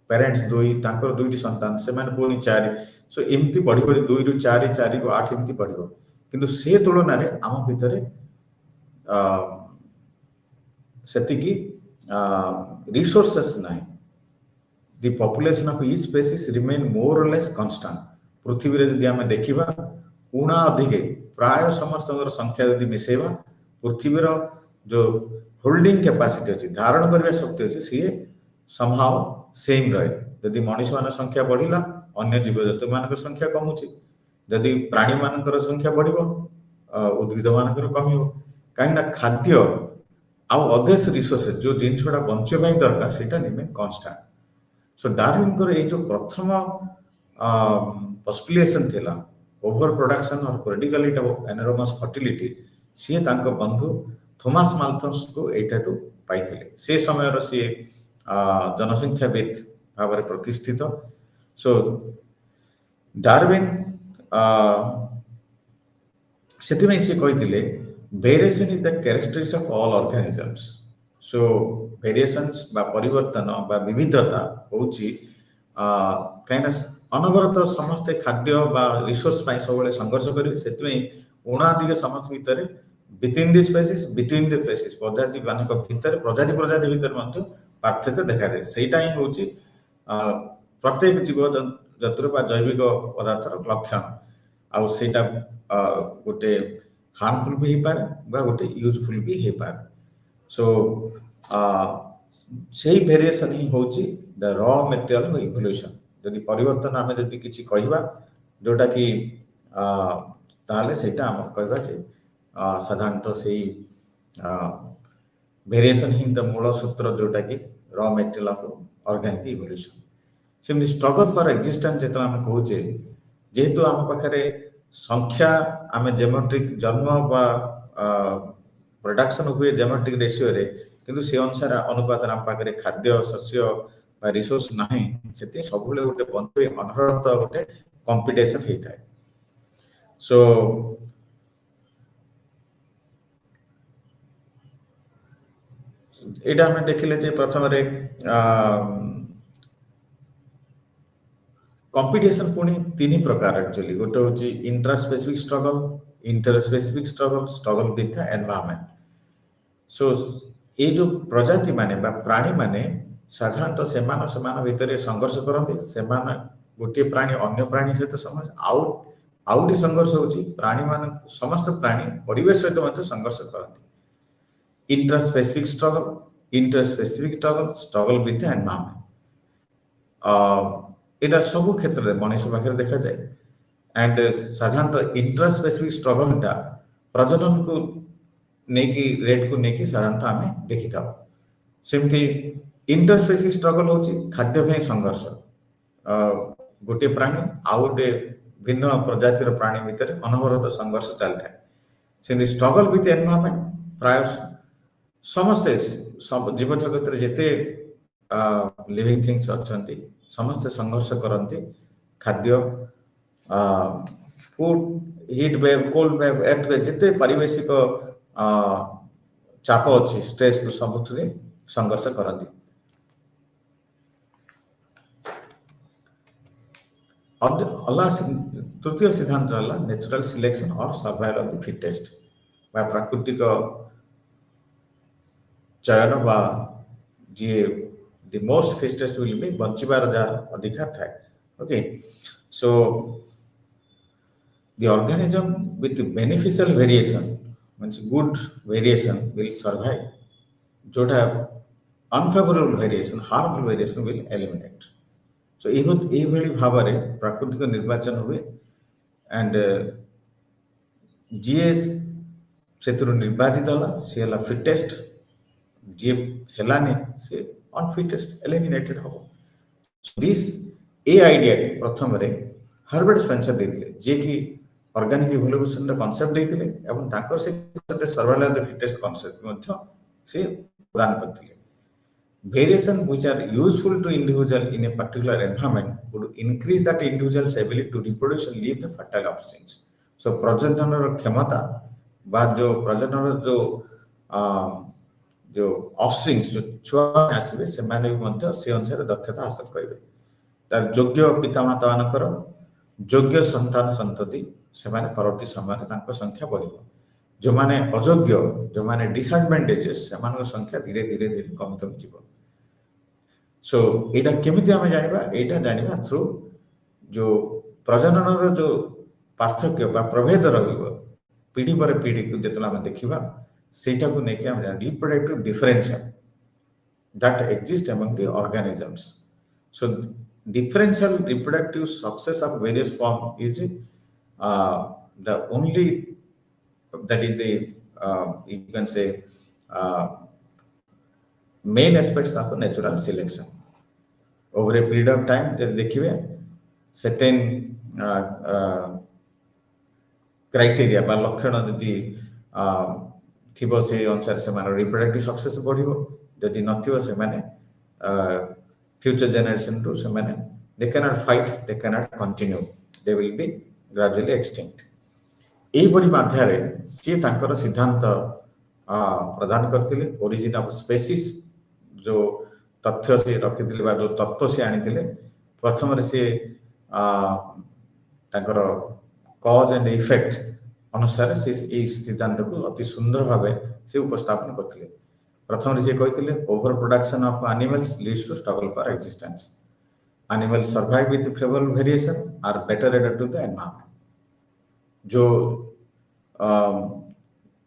Speaker 1: पेरेंट्स दुई तांकर दुईटी संतान से माने पुणी 4, सो एमती बढ़ी बढ़ी 2 रु 4 4 रु 8 एमती बढ़िबो, किंतु से तुलन रे आम भितरे सेतिकी रिसोर्सेस नाही। The population of each species remain more or less constant। पृथ्वी रे जदि हमें देखिबा उणा अधिके प्राय समस्त संख्या जदि मिसेबा पृथ्वी रो जो होल्डिंग कैपेसिटी अछि धारण करबा शक्ति अछि सी समहाउ सेम रहे। यदि मनुष्य मान संख्या बढ़िला अन्य जीव जंतु मान संख्या कमुची, यदि प्राणी मान संख्या बढ़िबो उद्भिद मान कमिबो, काहेना खाद्य आ अदर्स रिसोर्सेस जो जिनछडा बंचे पई दरकार सेटा रिमेन कांस्टेंट। सो डार्विन कर ये जो प्रथम पॉस्पुलेशन थिला ओवर प्रोडक्शन और प्रोडिगालिटी ऑफ एनोरमस फर्टिलिटी सी तांको बंधु थॉमस माल्थस को एटाटू पाइथिले। से समय रो सी जनसंख्याविद भाव प्रतिष्ठित। सो डार्विन सेति में से कहिथिले variation is the characteristic of all organisms. So variations बा परिवर्तन बा विविधता होची काइना अनवरत समस्त खाद्य बा रिसोर्स पाई सबले संघर्ष करिवे। सेति में उणाधिक समस्त भितर within the species between the species प्रजाति मानक भितर प्रजाति भितर मध्ये पार्थक्य देखा जाए। सेटा ही होची प्रत्येक जीव जंतु बा जैविक पदार्थर लक्षण आ सेटा गोटे हार्मफुल भी पारे बा गोटे यूजफुल भी हे पारे। सो से वेरिएशन ही होची द रॉ मटेरियल इवोल्यूशन। यदि परिवर्तन आमे जदि किछि कहिबा जोटा कि ताले सेटा हम कहबा जे साधारणतः से वेरिएशन ही द मूल सूत्र जोटा कि raw material of organic evolution. सेमि स्ट्रगल फॉर एक्जिस्टेंस जेतला हम कहूचे जेहेतु आम पाखरे संख्या आमे जेमेट्रिक जन्म बा प्रोडक्शन हुए जेमेट्रिक रेशियो रे, किंतु से अनुसार अनुपात आम पाखरे खाद्य शस्य बा रिसोर्स नाही सेते सबले गोटे बंधु अनहरत गोटे कंपटीशन हेइ थाए। सो এটা ଆମେ ଦେଖିଲେ ଯେ ପ୍ରଥମରେ କମ୍ପିଟିସନ ପୁଣି ତିନି ପ୍ରକାର ଆକ୍ଚୁଆଲି ଗୋଟେ ହଉଛି intra specific struggle inter specific struggle struggle with the environment so ଏଇ ଯୋଉ ପ୍ରଜାତି ମାନେ ବା ପ୍ରାଣୀ ମାନେ ସାଧାରଣତଃ ସେମାନଙ୍କ ଭିତରେ ସଂଘର୍ଷ କରନ୍ତି ସେମାନେ ଗୋଟିଏ ପ୍ରାଣୀ ଅନ୍ୟ ପ୍ରାଣୀ ସହିତ ଆଉ ଆଉ ଗୋଟେ ସଂଘର୍ଷ ହଉଛି ପ୍ରାଣୀ ମାନଙ୍କୁ ସମସ୍ତ ପ୍ରାଣୀ ପରିବେଶ ସହିତ ମଧ୍ୟ ସଂଘର୍ଷ କରନ୍ତି intra specific struggle inter specific struggle with the environment এটা ସବୁ କ୍ଷେତ୍ରରେ ମଣିଷ ପାଖରେ ଦେଖାଯାଏ ଆଣ୍ଡ ସାଧାରଣତଃ ଇଣ୍ଟ୍ରା ସ୍ପେସିଫିକ ଷ୍ଟ୍ରଗଲଟା ପ୍ରଜନନକୁ ନେଇକି ରେଟ୍କୁ ନେଇକି ସାଧାରଣତଃ ଆମେ ଦେଖିଥାଉ ସେମିତି ଇଣ୍ଟର ସ୍ପେସିଫିକ ଷ୍ଟ୍ରଗଲ ହେଉଛି ଖାଦ୍ୟ ପାଇଁ ସଂଘର୍ଷ ଗୋଟିଏ ପ୍ରାଣୀ ଆଉ ଗୋଟେ ଭିନ୍ନ ପ୍ରଜାତିର ପ୍ରାଣୀ ଭିତରେ ଅନବରତ ସଂଘର୍ଷ ଚାଲିଥାଏ ସେମିତି ଷ୍ଟ୍ରଗଲ ୱିଥ୍ ଏନଭାୟରମେଣ୍ଟ ପ୍ରାୟ ସମସ୍ତେ ଜୀବ ଜଗତରେ ଯେତେ লিভিং থিংস অଛନ୍ତି ସମସ୍ତେ ସଂଘର୍ଷ କରନ୍ତି ଖାଦ୍ୟ food heat wave cold wave earth wave ଯେତେ ପାରିବେଶିକ ଚାପ ଅଛି ଷ୍ଟ୍ରେସ୍କୁ ସବୁଥିରେ ସଂଘର୍ଷ କରନ୍ତି ତୃତୀୟ ସିଦ୍ଧାନ୍ତ ହେଲା natural selection or survival of the fittest ବା ପ୍ରାକୃତିକ ଚୟନ ବା ଯିଏ the most fittest will be बंचिबार जार अधिकार था okay so the organism with beneficial variation means good variation will survive जोटा unfavorable variation harmful variation will eliminate so ये भली भाव में प्राकृतिक निर्वाचन हुए and जीए से निर्वाचित होला सी हला फिटेस्ट जी हेलानी से unfittest eliminated हो दिस ए आइडिया प्रथम रे हर्बर्ट स्पेंसर देथिले जे कि ऑर्गेनिक इवोल्यूशन रा कांसेप्ट देथिले एवं ताकर से survival of the fittest concept मध्य से प्रदान करथिले variation which are useful to individual in a particular environment would increase that individual's ability to reproduce and leave the fertile offsprings so प्रजनन क्षमता बा जो प्रजनन जो ऑफस्प्रिंग्स जो छुआ आसबे से माने भी से अनुसार दक्षता हासिल करेंगे तार योग्य पितामाता मानकर योग्य संतान संतति से माने परवर्ती समय संख्या बढ़ जो माने अयोग्य जो माने डिसएडवांटेजेस से संख्या धीरे धीरे धीरे कमी कमी जीव सो एटा केमिति हमें जानिबा एटा जानिबा थ्रू जो प्रजनन जो पार्थक्य बा प्रभेद रहिबो पीढ़ी पर पीढ़ी को जेतला हम देखिबा सेटा को नेके हम reproductive differential that exist among the organisms so differential reproductive success of various form is the only that is the you can say main aspects of natural selection over a period of time देखिए certain criteria बा लक्षण यदि थिबो से अनुसार से मानो reproductive success बढ़िबो जदि नथिबो से माने फ्यूचर जनरेशन टू से माने they can not fight they can not continue they will be gradually extinct एई बडी माध्यरे से तांकर सिद्धांत प्रदान करथिले ओरिजिन ऑफ स्पेसीज जो तथ्य से रखिथिले बा जो तत्व से आनिथिले प्रथम रे से तांकर कॉज एंड इफेक्ट अनुसार से सिद्धांत को अति सुंदर भाव से उपस्थापन करते प्रथम से कहते over production of animals leads to struggle for existence animals survive with favourable variation are better adapted to the environment जो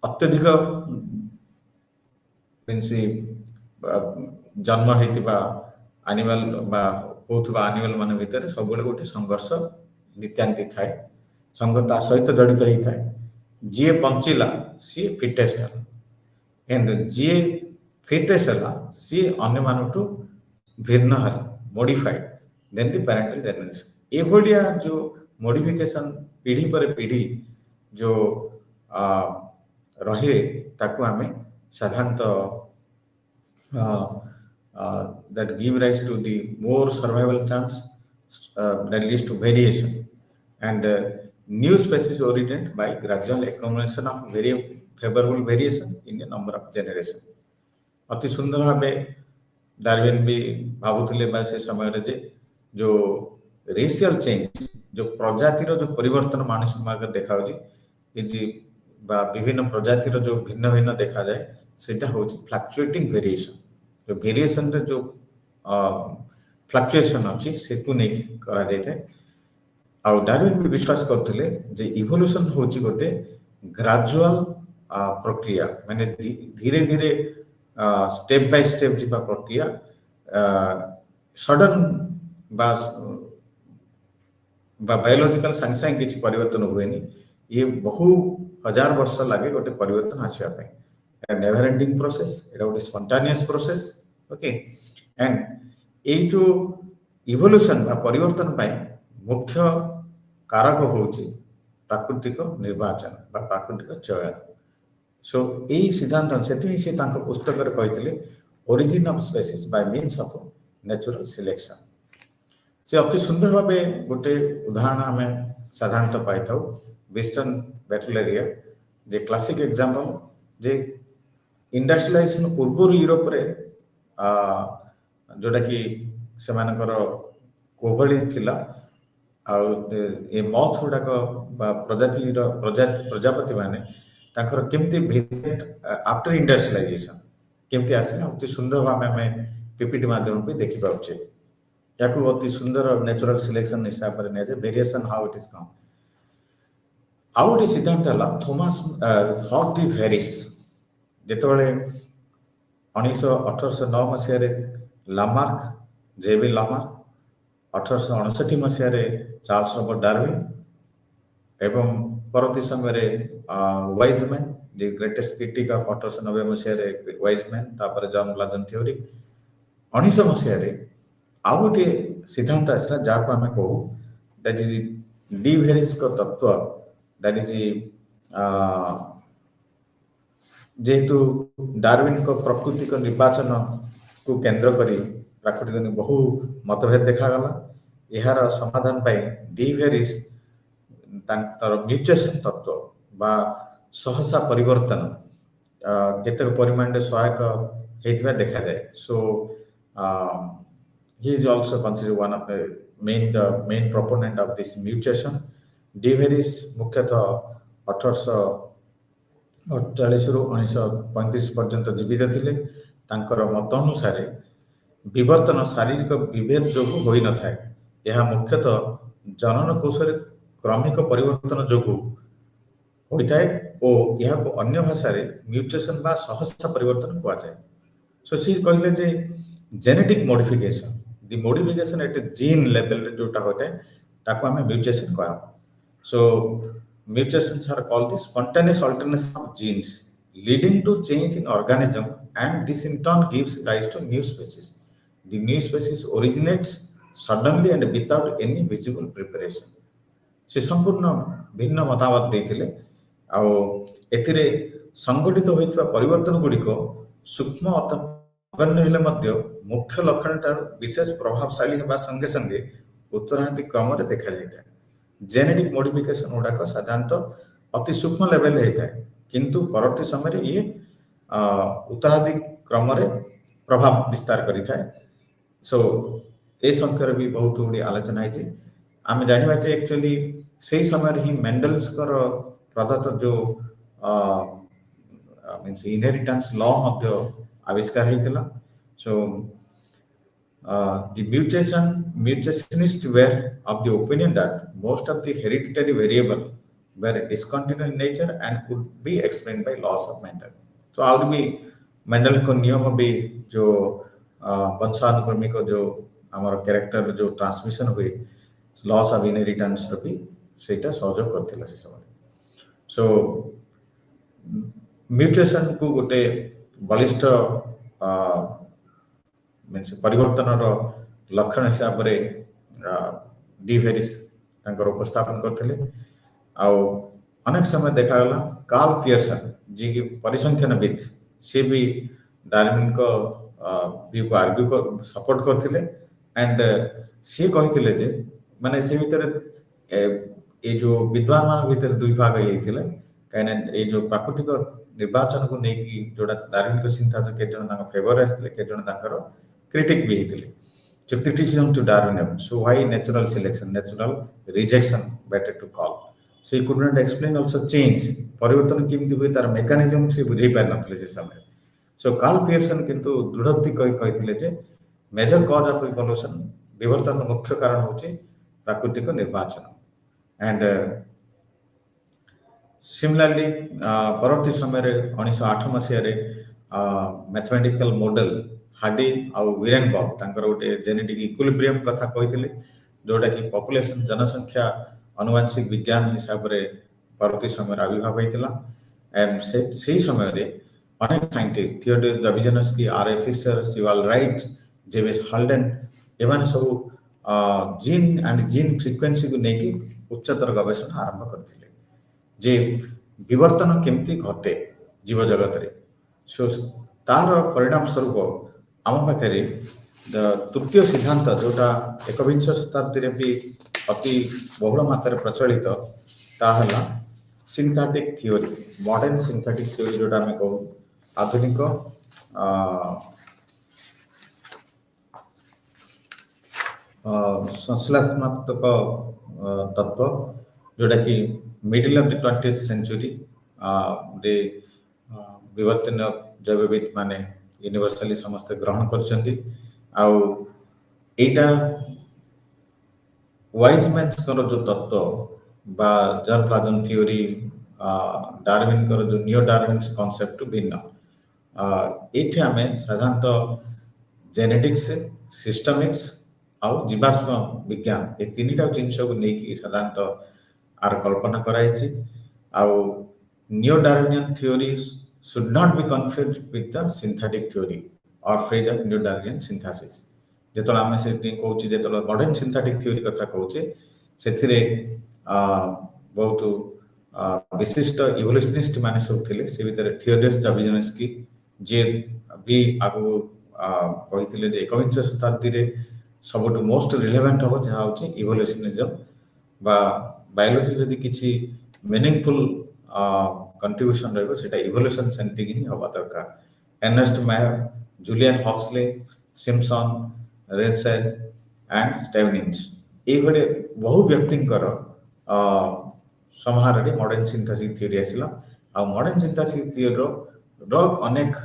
Speaker 1: अत्यधिक जन्म होता एनिमल होता एनिमल मान भर सब गोटे संघर्ष नित्यांति थाए संगता सहित जड़ित होता है जी बंचिला सी फिटेस्ट है एंड जी फिटेस्ट है सी अन्य मानू भिन्न है modified than the parental generation ये भलिया जो मॉडिफिकेशन पीढ़ी पर पीढ़ी जो रहे ताकू आमे साधारणतः that give rise to the more survival chance that leads to variation and new species originated by gradual accumulation of very favorable variation in a number of generations. अति सुंदर भाव डार्विन भी भावुले से समय जे जो रेशियल चेंज जो प्रजातिर जो परिवर्तन मानस मार्ग देखा विभिन्न प्रजातिर जो भिन्न भिन्न देखा जाए सेटा होची फ्लक्चुएटिंग वेरिएशन जो वेरिएशन रे जो फ्लक्चुएशन अच्छी से को नहीं करा जाए आउ डार्विन भी विश्वास करते जे इवोल्यूशन होची गोटे ग्रेजुअल प्रक्रिया माने धीरे धीरे स्टेप बाय स्टेप जीवा प्रक्रिया सडन बायोलॉजिकल संगे संगे किसी परिवर्तन हुए ये बहु हजार वर्ष लगे गोटे परिवर्तन आसवाई नेवर एंडिंग प्रोसेस एटा गोटे स्पॉन्टेनियस प्रोसेस ओके एंड ये जो इवोल्यूशन बा परिवर्तन पाई मुख्य कारक होची प्राकृतिक निर्वाचन बा प्राकृतिक चयन सो यही सिद्धांत से पुस्तक कहते origin of species bye means of natural selection से अति सुंदर भाव गोटे उदाहरण आम साधारणतः पाई था वेस्टर्न बैटलेरिया जे क्लासिक एग्जांपल जे इंडस्ट्रियलाइजेशन पूर्व यूरोप रे जोटा कि से कोभली थिला ए मथ गुड़ाक प्रजापति माने केमती भेरिएंट आफ्टर इंडस्ट्रियलाइजेशन केमती आसे अति सुंदर भाव आम पीपीटी माध्यम भी देखि पाउछे या अति सुंदर नेचुरल सिलेक्शन हिसाब से निया variation how it is come आउ गोटे सिद्धांत है थॉमस हॉक डी फेरिस जितेबाला 1809 मसीह लामार्क जेबी लामार्क 1859 मसीह चार्ल्स रॉबर्ट डार्विन एवं परवर्ती समय Weismann the greatest critic of 1890 मसीह वाइजमैन तापर जॉन ब्लाजन थ्योरी 1900 मसीह आउ गोटे सिद्धांत आसला जहाँ आम कहू दैट इज डी वेरिस को तत्व दैट इज जेहेतु डार्विन को प्रकृति को निर्वाचन को केंद्र करी प्राकृतिक बहु मतभेद देखागला यार समाधान पाई डी वेरिस म्यूटेशन तत्व बा सहसा परिवर्तन केतक परिमाण सहायक होता देखा जाए सो he is also considered one of the main proponent of this mutation. De Vries मुख्यतः 1848 रु 1935 पर्यंत जीवित थिले तांकर मत अनुसार विवर्तन शारीरिक विभेद जोगु होई न थाए यह मुख्यतः जनन कोशर क्रमिक परिवर्तन जोगु होइथाए ओ यह को अन्य भाषा रे म्यूटेशन बा सहसा परिवर्तन कुआ जाए सो सी कहले जे genetic modification the modification at gene level जोटा होता है ताको हमें म्यूटेशन कहा so mutations are called the spontaneous alternation of genes leading to change in organism and this in turn gives rise to new species the new species originates suddenly and without any visible preparation से संपूर्ण भिन्न मतामत देथिले आ एथिरे संगठित होइतबा परिवर्तन गुडी को सूक्ष्म नगण्य हेले मध्य मुख्य लक्षण विशेष प्रभावशाली होगा संगे संगे उत्तराधिक क्रम देखा जाए जेनेटिक मॉडिफिकेशन गुड़ाक साधारणतः अति सूक्ष्म लेवल होता है किंतु परवर्ती समय ये उत्तराधिक क्रम प्रभाव विस्तार करि थाए सो ए संख्यार भी बहुत गुड़ी आलोचना है आम जाना एक्चुअली से समय ही मेंडल्स प्रदत्त जो मीन्स इनहेरिटेंस लॉ आविष्कार होता सो the mutationists were of the opinion that most of the hereditary variable were discontinuous in nature and could be explained by laws of Mendel. So और भी मेंडल को नियम भी जो वंशानुक्रमिक जो हमारा कैरेक्टर जो ट्रांसमिशन हुए लॉस ऑफ इनहेरिटेंस भी सेटा सहयोग करथिला से समय सो म्यूटेशन को गोटे बलिष्ठ मीन्स परिवर्तन लक्षण हिसाब से डी वेरिस उपस्थापन करते अनेक समय देखा कार्ल पियर्सन जी की परिसंख्यानविद सी भी डार्विन को व्यू को आर्ग्यू को सपोर्ट करते एंड सी कहते जे माने से भीतर ये जो विद्वान मान भीतर दुई भाग ये कहीं ये जो प्राकृतिक निर्वाचन को लेकिन जोड़ा डार्विन को सिंथेसिस के जन तांका फेवर आस्ते के जन तांकर क्रिटिक भी हेतिले so criticism to Darwinism. So why natural selection, natural rejection, better to call. So he could not explain also change. परिवर्तन केमती हुए तार मेकानिज्म से बुझे पार नथले से समय. So Carl Pearson किंतु दृढ़ोक्ति कहिथिले जे मेजर कॉज ऑफ इवोल्यूशन विवर्तन मुख्य कारण होचे प्राकृतिक निर्वाचन. And सिमिलरली परवर्ती समय रे 1908 मसीह रे मैथमेटिकल मॉडल हार्डी आउ वीरेनबर्ग तांकर गोटे जेनेटिक इक्विलिब्रियम कथा कहिथिले जोटा कि पॉपुलेशन जनसंख्या अनुवांशिक विज्ञान हिसाब रे परवर्ती समय रे आविर्भाव होइतिला. एंड से समय रे अनेक scientist Theodore Dobzhansky, R A Fisher, Sewall Wright, जेविस हाल्डेन एमाने सब जीन एंड जीन फ्रीक्वेंसी को नेकी उच्चतर गवेषणा आरंभ करथिले जे विवर्तन केमती घटे जीव जगत रे. सो तार परिणाम स्वरूप आम पाखे तृतीय सिद्धांत जोटा एकविंश शताब्दी रे भी अति बहुल मात्रा प्रचलित ताहला synthetic theory, modern synthetic theory जोटा आम कहू आधुनिक संश्लेषणात्मक तत्व जोटा कि middle of the 20th century रे विवर्तन जैवविद माने यूनिवर्सली समस्त ग्रहण करछंती. आउ एटा वाइजमैन कर जो तत्व बा जर्म थ्योरी डार्विन कर जो नियो डार्विन कांसेप्ट भिन्न. एठी हमें साधारणतः जेनेटिक्स, सिस्टमिक्स आउ जीवाश्म विज्ञान ए तीनटा जिनस को नेकी साधारणतः आर कल्पना कराइछि. आउ neo Darwinian theory should not be confused with the synthetic theory or phrase of new Darwinian synthesis. जेतला आमे से कहूँ जेतला मॉडर्न सिंथेटिक थ्योरी कथा कहूँ सेथिरे बहुत विशिष्ट इवोल्यूशनिस्ट माने सब थिले. से भितर थियोडोर डबझिन्स्की जे भी आगु कहिथिले जे एकविंश शताब्दी रे सबटु मोस्ट रिलेवेंट हबो जहा होची इवोल्यूशनिज्म बा बायोलॉजी जदि किछि मीनिंगफुल कंट्रीब्यूशन रहेगा सेटा इवोल्यूशन सेंट्रिक ही हवा दरकार. Ernest Mayr, Julian Huxley, Simpson, Rensch and Stebbins ए भले बहु व्यक्तिंकर समाहार रे मॉडर्न सिंथेसिस थ्योरी आसिला. आ मॉडर्न सिंथेसिस थ्योरी रो अनेक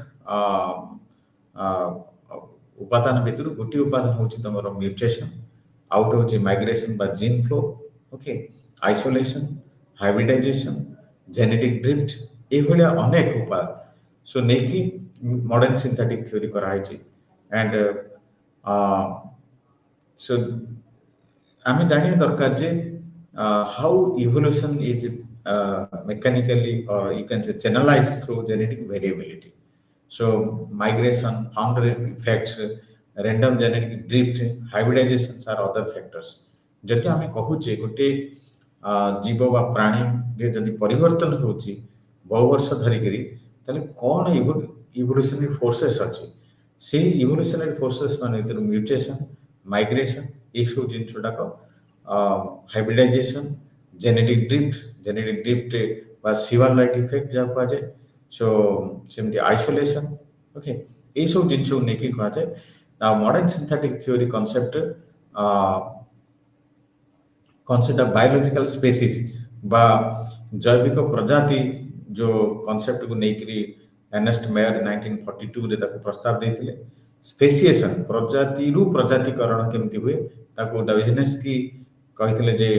Speaker 1: उपादान भितर गोटी उपादान होची तमरो म्यूटेशन, आउट होची माइग्रेशन बा gene flow, okay, isolation, hybridization, genetic drift ए भलिया अनेक उपाय सो नेकी मॉडर्न सिंथेटिक थ्योरी कराइछि. एंड सो आमे जानिया दरकार जे how evolution is mechanically or you can say channelized through genetic variability. So migration, founder effects, random genetic drift, hybridizations are other factors. जति आमे कहूचे गोटे जीव बा प्राणी रे जदि परिवर्तन होची बहु वर्ष धरि करी तले कोन इवोल्यूशनरी फोर्सेस अछि. से इवोल्यूशनरी फोर्सेस माने इधर म्यूटेशन, माइग्रेशन ए सब जिन छोटा को हाइब्रिडाइजेशन, जेनेटिक ड्रिफ्ट बा सिवाल लाइट इफेक्ट जा कहा जाए. सो सेमती आइसोलेशन, ओके, ए सब जिन सब नेकी कहा जाए. Now modern synthetic theory concept of biological species बा जैविक प्रजाति जो कांसेप्ट को नेकरी अर्नेस्ट मेयर 1942 रे ताको प्रस्ताव देथिले. स्पेसिएशन प्रजाति रु प्रजातिकरण केमती हुए ताको डबझिन्स्की कहिथिले जे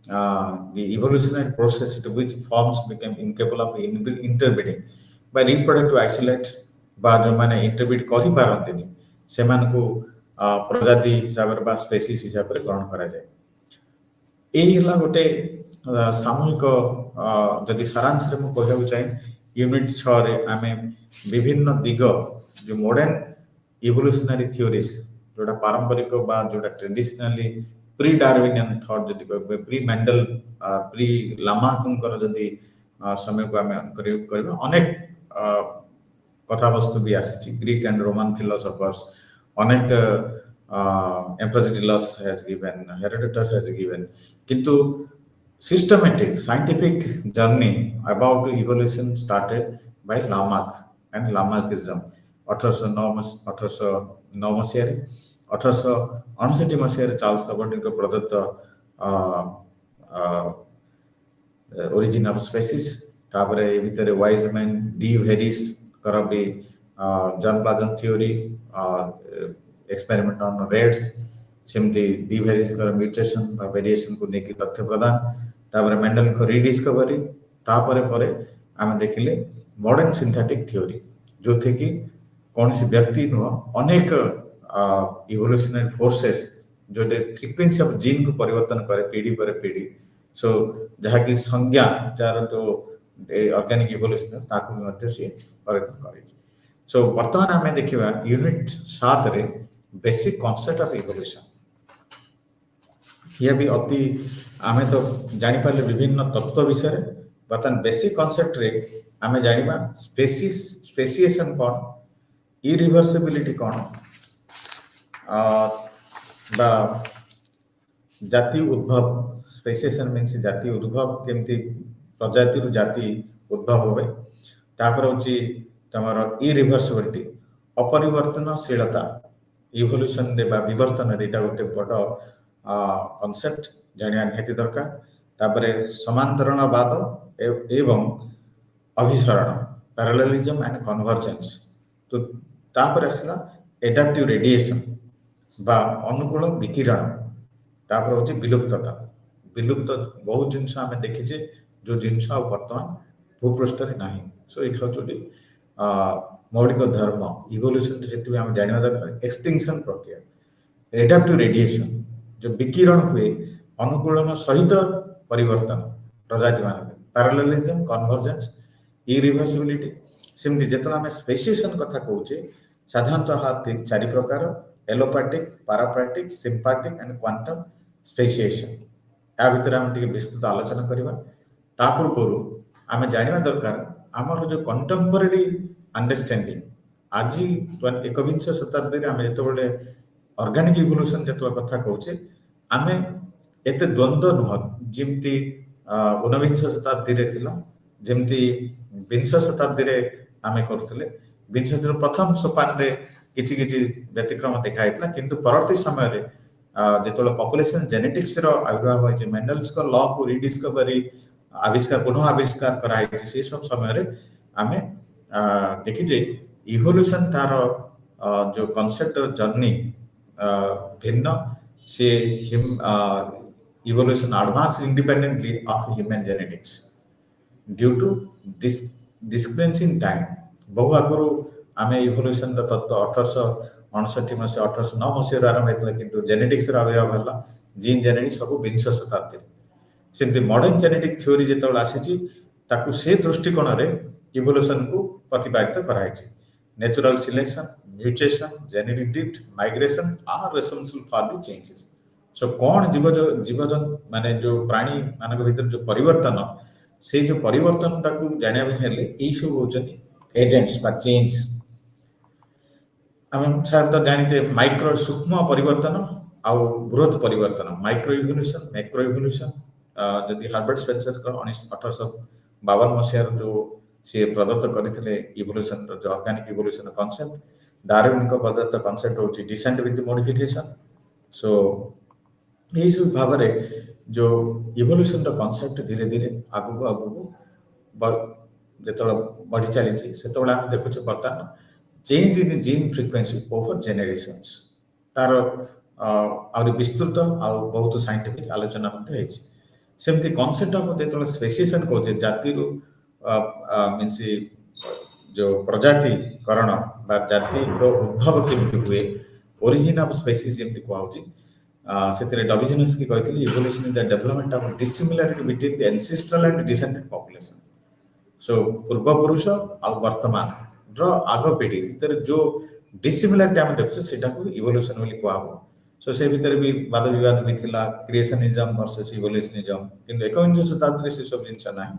Speaker 1: the evolutionary process to which forms became incapable of interbreeding by reproductive isolate बा जो माने इंटरब्रीड करि पारंतिनी से मान को प्रजाति हिसाब रे बा स्पेसीज हिसाब रे ग्रहण करा जाय. एही हला गोटे सामूहिक जदि सारांश रे म कहउ चाहे यूनिट 6 रे आमे विभिन्न दिग जो मॉडर्न इवोल्यूशनरी थ्योरीज जोटा पारंपरिक बा जोटा ट्रेडिशनली प्री डार्विनियन थॉट जदि कहबे प्री मेंडल प्री लामार्कंकर जदि समय को आमे करबा अनेक कथा वस्तु भी आसी. ग्रीक एंड रोमन फिलोसोफर्स अनेक Empedocles has given, Herodotus has given, किंतु systematic scientific journey about evolution started by Lamarck and Lamarckism 1809 ମସିହାରେ 1859 ମସିହାରେ ଚାର୍ଲସ ରବର୍ଟଙ୍କ ପ୍ରଦତ୍ତ origin of species ତାପରେ ଏ ଭିତରେ ୱାଇଜମ୍ୟାନ୍ ଡି ଭେରିସ୍ କର ବି ଜନ୍ ପ୍ଲାଜନ୍ ଥିଓରି ଏକ୍ସପେରିମେଣ୍ଟ ଅନ୍ ରେଡ୍ସ ସେମିତି ଡି ଭେରିସ୍ଙ୍କର ମ୍ୟୁଟେସନ୍ ବା ଭେରିଏସନ୍କୁ ନେଇକି ତଥ୍ୟ ପ୍ରଦାନ ତାପରେ ମେଣ୍ଡେଲଙ୍କ ରିଡିସ୍କଭରି ତାପରେ ପରେ ଆମେ ଦେଖିଲେ ମଡର୍ନ ସିନ୍ଥେଟିକ୍ ଥିଓରି ଯୋଉଥିକି କୌଣସି ବ୍ୟକ୍ତି ନୁହଁ ଅନେକ ଇଭଲ୍ୟୁସନାରୀ ଫୋର୍ସେସ୍ ଯୋଉଟା ଫ୍ରିକ୍ୱେନ୍ସି ଅଫ୍ ଜିନ୍କୁ ପରିବର୍ତ୍ତନ କରେ ପିଢ଼ି ପରେ ପିଢ଼ି ସୋ ଯାହାକି ସଂଜ୍ଞା ଯାହାର ଯୋଉ ଅର୍ଗାନିକ୍ ଇଭଲ୍ୟୁସନ ତାକୁ ମଧ୍ୟ ସିଏ ପରିବର୍ତ୍ତନ କରିଛି ସୋ ବର୍ତ୍ତମାନ ଆମେ ଦେଖିବା ୟୁନିଟ୍ 7ରେ ବେସିକ୍ କନସେପ୍ଟ ଅଫ୍ ଇଭଲ୍ୟୁସନ ଇଏ ବି ଅତି ଆମେ ତ ଜାଣିପାରିଲେ ବିଭିନ୍ନ ତତ୍ତ୍ୱ ବିଷୟରେ ବର୍ତ୍ତମାନ ବେସିକ୍ କନସେପ୍ଟରେ ଆମେ ଜାଣିବା ସ୍ପେସିଏସନ୍ କ'ଣ ଇରିଭର୍ସିବିଲିଟି କ'ଣ ବା ଜାତି ଉଦ୍ଭବ ସ୍ପେସିଏସନ୍ ମିନ୍ସ ଜାତି ଉଦ୍ଭବ କେମିତି ପ୍ରଜାତିରୁ ଜାତି ଉଦ୍ଭବ ହୁଏ ତାପରେ ହେଉଛି ତମର ଇରିଭର୍ସିବିଲିଟି ଅପରିବର୍ତ୍ତନଶୀଳତା ଇଭଲ୍ୟୁସନରେ ବା ବିବର୍ତ୍ତନରେ ଏଇଟା ଗୋଟେ ବଡ଼ କନସେପ୍ଟ ଜାଣିବା ନିହାତି ଦରକାର ତାପରେ ସମାନ୍ତରଣବାଦ ଏବଂ ଅଭିସରଣ ପ୍ୟାରାଲେଲିଜମ ଆଣ୍ଡ କନଭର୍ଜେନ୍ସ ତ ତାପରେ ଆସିଲା ଏଡାପ୍ଟିଭ ରେଡିଏସନ୍ ବା ଅନୁକୂଳ ବିକିରଣ ତାପରେ ହେଉଛି ବିଲୁପ୍ତତା ବିଲୁପ୍ତ ବହୁତ ଜିନିଷ ଆମେ ଦେଖିଛେ ଯେଉଁ ଜିନିଷ ଆଉ ବର୍ତ୍ତମାନ ଭୂପୃଷ୍ଠରେ ନାହିଁ ସୋ ଏଇଟା ହେଉଛି ଗୋଟେ ମୌଳିକ ଧର୍ମ ଇଭଲ୍ୟୁସନରେ ଯେତେବେଳେ ଆମେ ଜାଣିବା ଦରକାର ଏକ୍ସଟିଂସନ୍ ପ୍ରକ୍ରିୟା ଏଡାପ୍ଟିଭ ରେଡିଏସନ୍ ଯେଉଁ ବିକିରଣ ହୁଏ ଅନୁକୂଳନ ସହିତ ପରିବର୍ତ୍ତନ ପ୍ରଜାତିମାନଙ୍କର ପ୍ୟାରାଲେଲିଜମ କନଭର୍ଜେନ୍ସ ଇରିଭର୍ସିବିଲିଟି ସେମିତି ଯେତେବେଳେ ଆମେ ସ୍ପେସିଏସନ୍ କଥା କହୁଛେ ସାଧାରଣତଃ ଚାରି ପ୍ରକାର ଏଲୋପାଟିକ୍ ପାରାପାଟିକ୍ ସିମ୍ପାଟିକ୍ ଆଣ୍ଡ କ୍ୱାଣ୍ଟମ୍ ସ୍ପେସିଏସନ୍ ତା ଭିତରେ ଆମେ ଟିକେ ବିସ୍ତୃତ ଆଲୋଚନା କରିବା ତା ପୂର୍ବରୁ ଆମେ ଜାଣିବା ଦରକାର ଆମର ଯେଉଁ କଣ୍ଟେମ୍ପୋରାରୀ ଅଣ୍ଡରଷ୍ଟାଣ୍ଡିଂ ଆଜି ଏକବିଂଶ ଶତାବ୍ଦୀରେ ଆମେ ଯେତେବେଳେ ଅର୍ଗାନିକ୍ ଇଭଲ୍ୟୁସନ୍ ଯେତେବେଳେ କଥା କହୁଛେ ଆମେ ଏତେ ଦ୍ୱନ୍ଦ୍ୱ ନୁହଁ ଯେମିତି ଊନବିଂଶ ଶତାବ୍ଦୀରେ ଥିଲା ଯେମିତି ବିଂଶ ଶତାବ୍ଦୀରେ ଆମେ କରୁଥିଲେ ବିଂଶ ଶତାବ୍ଦୀର ପ୍ରଥମ ସୋପାନରେ କିଛି କିଛି ବ୍ୟତିକ୍ରମ ଦେଖାଯାଇଥିଲା କିନ୍ତୁ ପରବର୍ତ୍ତୀ ସମୟରେ ଯେତେବେଳେ ପପୁଲେସନ୍ ଜେନେଟିକ୍ସର ଆବିର୍ଭାବ ହୋଇଛି ମେଣ୍ଡେଲସ୍ଙ୍କ ଲକୁ ରିଡିସ୍କଭରି ଆବିଷ୍କାର ପୁନଃ ଆବିଷ୍କାର କରାଯାଇଛି ସେ ସବୁ ସମୟରେ ଆମେ ଦେଖିଛେ ଇଭଲ୍ୟୁସନ୍ ତାର ଯେଉଁ କନସେପ୍ଟର ଜର୍ଣ୍ଣି ଭିନ୍ନ ସେ evolution advanced independently of human genetics due to discrepancy in time ବହୁ ଆଗରୁ ଆମେ ଇଭଲ୍ୟୁସନର ତତ୍ତ୍ୱ 1859 ମସିହା 1809 ମସିହାରୁ ଆରମ୍ଭ ହେଇଥିଲା କିନ୍ତୁ ଜେନେଟିକ୍ସର ଆବିର୍ଭାବ ହେଲା ଜିନ୍ ଜେନେଟିକ୍ସ ସବୁ ବିଂଶ ଶତାବ୍ଦୀରେ ସେମିତି ମଡର୍ନ ଜେନେଟିକ୍ ଥିଓରି ଯେତେବେଳେ ଆସିଛି ତାକୁ ସେ ଦୃଷ୍ଟିକୋଣରେ ଇଭଲ୍ୟୁସନକୁ ପ୍ରତିପାଦିତ କରାଯାଇଛି natural selection mutation genetic drift migration are responsible for the changes so କ'ଣ ଜୀବଜନ୍ତୁ ମାନେ ଯେଉଁ ପ୍ରାଣୀ ମାନଙ୍କ ଭିତରେ ଯେଉଁ ପରିବର୍ତ୍ତନ ସେଇ ଯେଉଁ ପରିବର୍ତ୍ତନଟାକୁ ଜାଣିବା ପାଇଁ ହେଲେ ଏଇସବୁ ହେଉଛନ୍ତି ଏଜେଣ୍ଟସ୍ ବା ଚେଞ୍ଜ ଆମେ ସାଧାରଣତଃ ଜାଣିଛେ ମାଇକ୍ରୋ ସୂକ୍ଷ୍ମ ପରିବର୍ତ୍ତନ ଆଉ ବୃହତ ପରିବର୍ତ୍ତନ ମାଇକ୍ରୋ ଇଭଲ୍ୟୁସନ୍ ମ୍ୟାକ୍ରୋ ଇଭଲ୍ୟୁସନ୍ ଯଦି ହାର୍ବାର୍ଟ ସ୍ପେନ୍ସରଙ୍କ 1852 ମସିହାରୁ ଯେଉଁ ସିଏ ପ୍ରଦତ୍ତ କରିଥିଲେ ଇଭଲ୍ୟୁସନର ଯେଉଁ ଅର୍ଗାନିକ୍ ଇଭଲ୍ୟୁସନ କନସେପ୍ଟ ଡାରୱିନଙ୍କ ପ୍ରଦତ୍ତ କନସେପ୍ଟ ହେଉଛି ଡିସେଣ୍ଟ ୱିଥ୍ ମୋଡିଫିକେସନ୍ ସୋ ଏହିସବୁ ଭାବରେ ଯେଉଁ ଇଭଲ୍ୟୁସନର କନସେପ୍ଟ ଧୀରେ ଧୀରେ ଆଗକୁ ଆଗକୁ ଯେତେବେଳେ ବଢ଼ି ଚାଲିଛି ସେତେବେଳେ ଆମେ ଦେଖୁଛୁ ବର୍ତ୍ତମାନ change in gene frequency over generations ତାର ଆହୁରି ବିସ୍ତୃତ ଆଉ ବହୁତ ସାଇଣ୍ଟିଫିକ୍ ଆଲୋଚନା ମଧ୍ୟ ହେଇଛି ସେମିତି କନସେପ୍ଟ ଅଫ୍ ଯେତେବେଳେ ସ୍ପେସିଏସନ୍ କହୁଛେ ଜାତିରୁ ମିନ୍ସ ଯେଉଁ ପ୍ରଜାତିକରଣ ବା ଜାତିର ଉଦ୍ଭବ କେମିତି ହୁଏ ଓରିଜିନ୍ ଅଫ୍ ସ୍ପେସିସ୍ ଯେମିତି କୁହାହେଉଛି ସେଥିରେ ଡବିଜନସ୍କି କହିଥିଲେ evolution is the development of dissimilarity between the ancestral and descended population so ପୂର୍ବପୁରୁଷ ଆଉ ବର୍ତ୍ତମାନର ଆଗ ପିଢ଼ି ଭିତରେ ଯେଉଁ ଡିସିମିଲାରିଟି ଆମେ ଦେଖୁଛୁ ସେଇଟାକୁ ଇଭଲ୍ୟୁସନ୍ ବୋଲି କୁହାହବ ସୋ ସେ ଭିତରେ ବି ବାଦ ବିବାଦ ବି ଥିଲା କ୍ରିଏସନିଜମ୍ ଭର୍ସେସ୍ ଇଭଲ୍ୟୁସନିଜମ୍ କିନ୍ତୁ ଏକବିଂଶ ଶତାବ୍ଦୀରେ ସେସବୁ ଜିନିଷ ନାହିଁ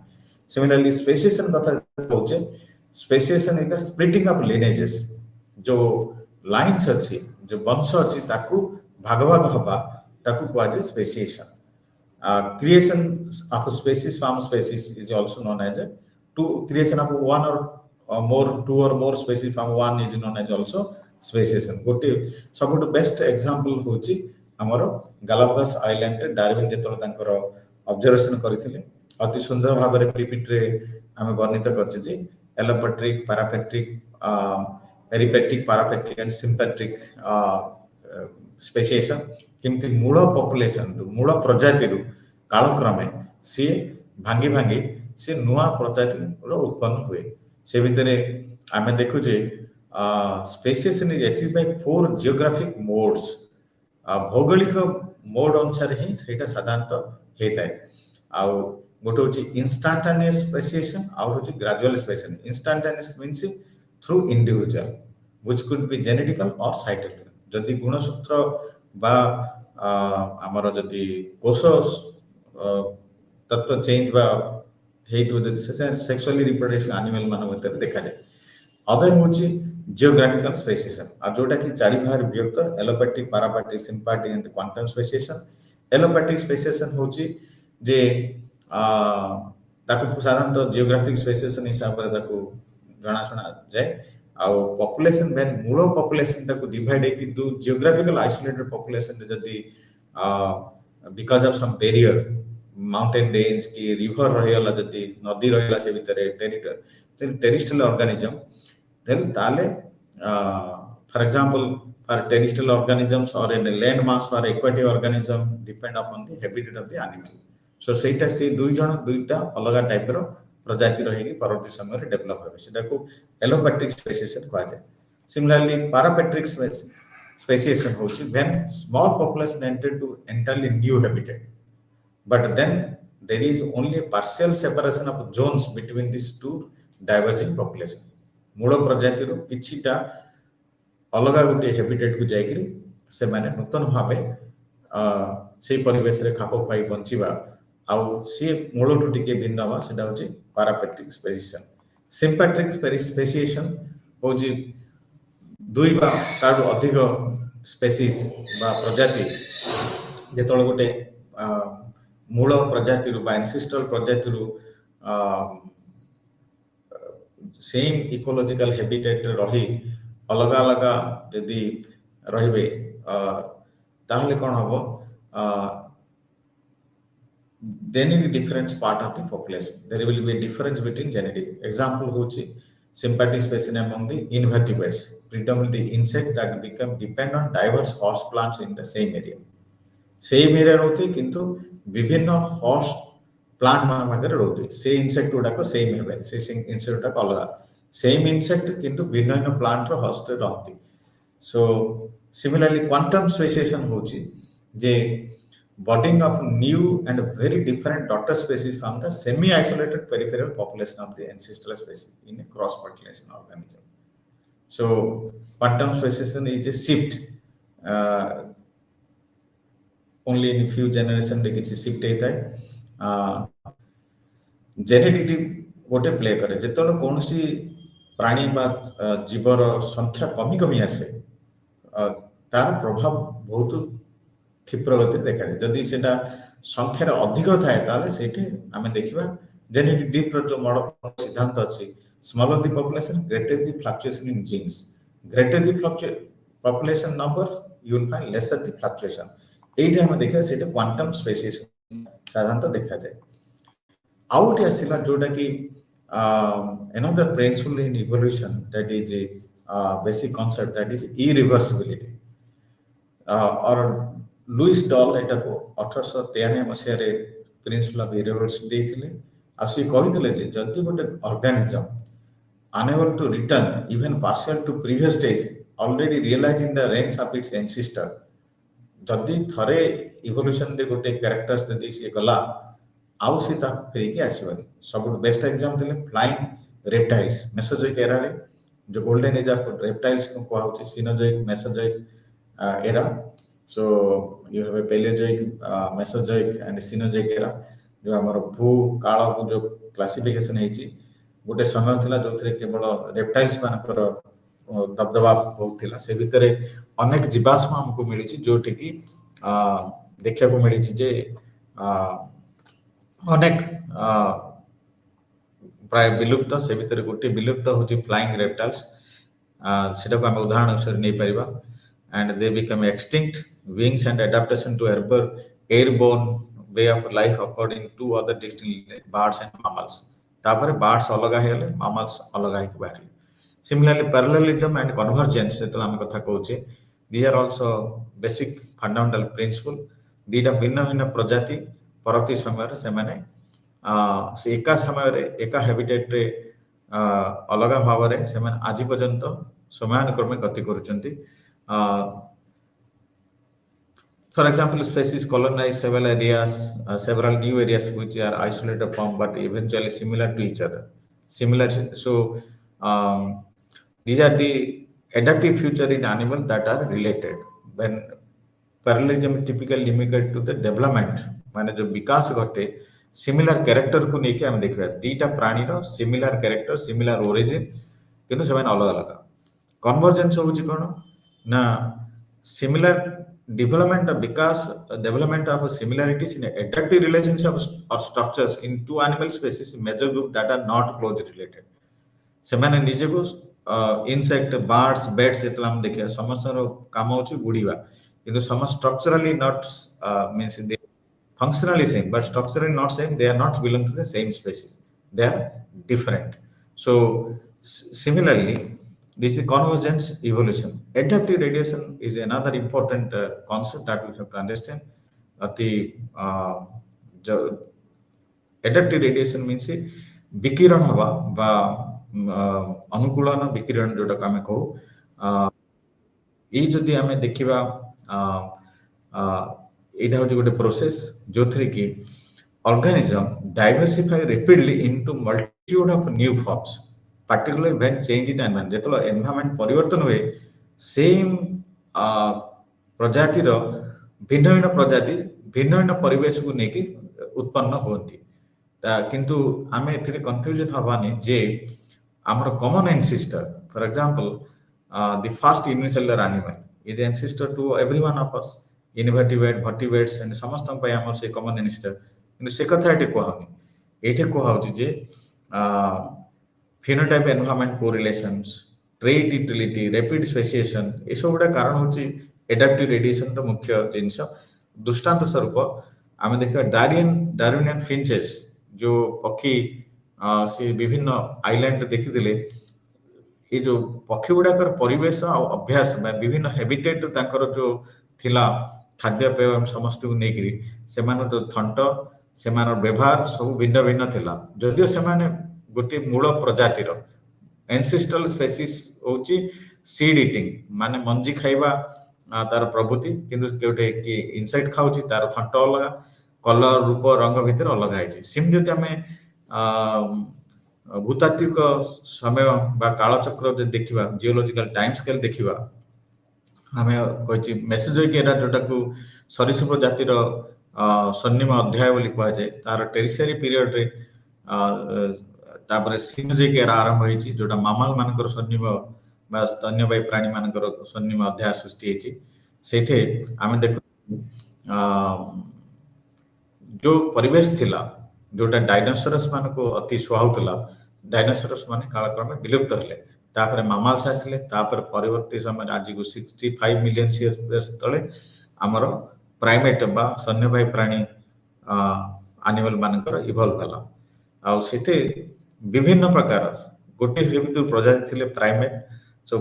Speaker 1: ସିମିଲାରଲି ସ୍ପେସିଏସନ୍ କଥା କହୁଛେ ସ୍ପେସିଏସନ୍ ଇଜ୍ ଦ ସ୍ପ୍ଲିଟିଂ ଅଫ୍ ଲିନେଜେସ୍ ଯେଉଁ ଲାଇନ୍ସ ଅଛି ଯେଉଁ ବଂଶ ଅଛି ତାକୁ ଭାଗ ଭାଗ ହବା ତାକୁ କୁହାଯାଏ ସ୍ପେସିଏସନ୍ creation of a species from species is also known as a to creation of one or more two or more species from one is known as also speciation. Gote सबुठ बेस्ट एग्जांपल होची हमरो Galapagos island रे Darwin जेतल तांकर observation करथिले अति सुंदर भाव रे पीपीटी रे हमें वर्णित करछि जे एलोपेट्रिक पैरापेट्रिक पेरिपेट्रिक पैरापेट्रिक एंड सिंपेट्रिक स्पेसिएशन किमती मूल पॉपुलेशन मूल प्रजाति रु कालक्रमे सी भांगी भांगी सी नुआ प्रजाति रो उत्पन्न हुए से भितरे आमे देखु जे speciation is achieve by 4 geographic modes भौगोलिक मोड अनुसार ही सेटा साधारणतः हेताय आ गोटे होची इंस्टेंटेनियस स्पेसिएशन आउट होची gradual speciation instantaneous means through individual which could be genetical or cytological जदि गुणसूत्र बा हमर जदि कोष तत्व चेंज बा हेतु जदि सेक्सुअली रिप्रोडक्शन एनिमल मान भीतर देखा जाए अदर होची जियोग्राफिकल स्पेसिएशन आ जोटा कि चारि भाग विभक्त allopatric parapatric sympatric and quantum speciation allopatric speciation होची जे ताको साधारणतः जियोग्राफिक स्पेसिएशन हिसाब रे ताको जणा सुना जाए आ पॉपुलेशन बेन मूल पॉपुलेशन ताको डिवाइड इनटू दो जियोग्राफिकल आइसोलेटेड पॉपुलेशन जदी because of some barrier mountain range की रिवर रहिला जदी नदी रहिला से भीतर टेरिस्ट्रियल ऑर्गेनिज्म then ताले for example for terrestrial organisms or in land mass for aquatic organism depend upon the habitat of the animal so सेटा से दुई जण दुईटा अलग टाइप रो प्रजाति रहेगी परवर्ती समय रे डेवलप होबे सेटा को एलोपेट्रिक स्पेसिएशन कहा जाय सिमिलरली पैरापेट्रिक स्पेसिएशन होची when small population enter to entirely new habitat but then there is only a partial separation of zones between these two diverging population मूल प्रजाति रो किछिटा अलग गोटे हैबिटेट को जायकरी से माने नूतन भाबे से परिवेश रे खाप खाई बंचिबा आउ से मूल टू टिके भिन्न बा सेटा होची पैरापेट्रिक स्पेसिएशन सिम्पेट्रिक स्पेसिएशन होची दुई बा ताडू अधिक स्पेसीज बा प्रजाति जेतळ गोटे मूल प्रजाति रो बा एंसेस्ट्रल प्रजाति रो सेम इकोलॉजिकल हैबिटेट रही अलग अलग यदि रहिबे ताहले कोन हबो then in different part of the population there will be a difference between genetic example hochi sympatric species among the invertebrates predominantly insect that become depend on diverse host plants in the same area रहते किंतु विभिन्न host plant मान भागरे रहते से insect गुडा को same हेबे से insect का अलग सेम इंसेक्ट किंतु भिन्न भिन्न प्लांट रो होस्ट रहती सो सिमिलरली क्वांटम स्पेसिएशन होची जे budding of new and very different daughter species from the semi isolated peripheral population of the ancestral species in a cross fertilization organism so quantum speciation is a shift only in few generation de kiछि shift हेता है genetic गोटे play करे जेतलो कोनसी प्राणी बा जीवर संख्या कमी कमी आसे तार प्रभाव बहुत क्षिप्र गति देखा जाए जदि सेटा संख्या अधिक थाए ताले सेठी आमे देखिबा जेनेटिक डिप रो जो मॉडल सिद्धांत अछि smaller the population greater the fluctuation in genes greater the population number you will find lesser the fluctuation एटा हम देखिबा सेटा क्वांटम स्पेसिएशन साधारणतः देखा जाए आउट आसिला जोटा कि another principle in evolution that is a basic concept that is irreversibility or Louis Dollo एटा को 1893 मसिया रे प्रिंसिपल ऑफ इरिवर्सिबिलिटी देथिले आ से कहितले जे जति गोटे organism unable to return even partial to previous stage already realized in the ranks of its ancestor जदि थरे इवोल्यूशन दे गोटे कैरेक्टर्स दे से गला आउ से ता फेर के आसीबनी सब बेस्ट एग्जांपल देले फ्लाइंग रेप्टाइल्स मेसोजोइक एरा रे जो गोल्डन एज ऑफ रेप्टाइल्स को कहा होचे Cenozoic Mesozoic era so you have a paleozoic mesozoic and cenozoic era जो हमर भू काल को जो क्लासिफिकेशन हेची गोटे समय थिला जोथरे केवल रेप्टाइल्स मानकर दबदबा बहुत थिला से भितरे अनेक जीवाश्म हमको मिली छी जोठी की देखिया को मिली छी जे अनेक प्राय विलुप्त से भितर गोटे विलुप्त होची फ्लाइंग रेप्टाइल्स सेटा को हम उदाहरण अनुसार नहीं परिबा and they become extinct wings and adaptation to airborne way of life according to other distinct birds and mammals तापर बर्ड्स अलग हेले मैमल्स अलग हे बाहर सिमिलरली पैरेललिज्म एंड कन्वर्जेंस जेतला हम कथा कहूचे these are also basic fundamental principle दीटा भिन्न भिन्न प्रजाति परवर्ती समय से माने से एका समय रे एका हैबिटेट रे अलग भाव रे से माने आज पर्यंत समयानुक्रमे गति करूचंती for example species colonize several new areas which are isolated from but eventually similar to each other so um, these are the adaptive feature in animal that are related when parallelism is typically limited to the development माने जो विकास घटे similar character को लेके हम देखबा दीटा प्राणी रो similar character similar origin किंतु से अलग अलग कन्वर्जेंस होची कोन ना similar development of because development of similarities in adaptive relationships or structures in two animal species major group that are not closely related ସେମାନେ ନିଜକୁ insect birds bats ଯେତେବେଳେ ଆମେ ଦେଖିବା ସମସ୍ତର କାମ ହେଉଛି ଉଡ଼ିବା କିନ୍ତୁ ସମ structurally not means they functionally same but structurally not same they are not belong to the same species they are different so similarly this is convergence evolution. Adaptive radiation is another important concept that we have to understand. Adaptive radiation means विकिरण हवा बा अनुकूलन विकिरण जोटा को हमें कहू ये जदि हमें देखिबा एटा हो गोटे प्रोसेस जो थ्री की organism diversify rapidly into multitude of new forms particularly when change in environment जेतलो environment परिवर्तन हुए सेम प्रजाति रो भिन्न भिन्न प्रजाति भिन्न भिन्न परिवेश को नेकी उत्पन्न होती किंतु आमे एथिरे कंफ्यूजन हवानी जे हमर common ancestor for example the first unicellular animal is ancestor to everyone of us invertebrate vertebrates and समस्त पय हमर से कॉमन एंसेस्टर किंतु से कथा एटे कोहानी एटे कोहाउची जे phenotype environment correlations trait utility rapid speciation ए सब गुडा कारण होची adaptive radiation रो मुख्य जिंस दृष्टांत स्वरूप आमे देखा डार्विनियन फिंचेस जो पक्षी से विभिन्न आइलैंड देखिथिले ए जो पक्षी गुडा कर परिवेश अभ्यास विभिन्न हैबिटेट ताकर जो थिला खाद्य पेय समस्त को नेकरी सेमान तो थंट सेमान व्यवहार सब भिन्न भिन्न थिला जदियो सेमाने गोटे मूल प्रजातिर एंसेस्ट्रल स्पेसीज होची सीड ईटिंग माने मंजी खाइबा तार प्रवृत्ति किंतु गोटे कि इनसेक्ट खाउची तार थंट अलग कलर रूप रंग भीतर अलग आइछि सिम जति हमें भूतात्विक समय बा कालचक्र जे देखिबा जियोलॉजिकल टाइम स्केल देखिबा हमें कहछि मेसोजोइक एरा जोटा को सरीसृप जातिर स्वर्णिम अध्याय बोली कहा जाए तार टेरिशियरी पीरियड रे तापर सिनोजोइक एरा आरंभ होईछि जोटा मामल मानकर स्वर्णिम बा स्तन्यपायी प्राणी मानकर स्वर्णिम अध्याय सृष्टि होईछि सेठे आमे देखु जो परिवेश थिला जोटा डायनासोरस मानको अति सुहाउतला डायनासोरस माने कालक्रमे विलुप्त हले तापर मामल्स आसिले तापर परवर्ती समय आज को 65 मिलियन इयर्स तळे हमर प्राइमेट बा स्तन्यपायी प्राणी एनिमल मानकर इवॉल्व हला आ सेठे विभिन्न प्रकार गोटे फेबितु प्रजाति थिले प्राइमेट सो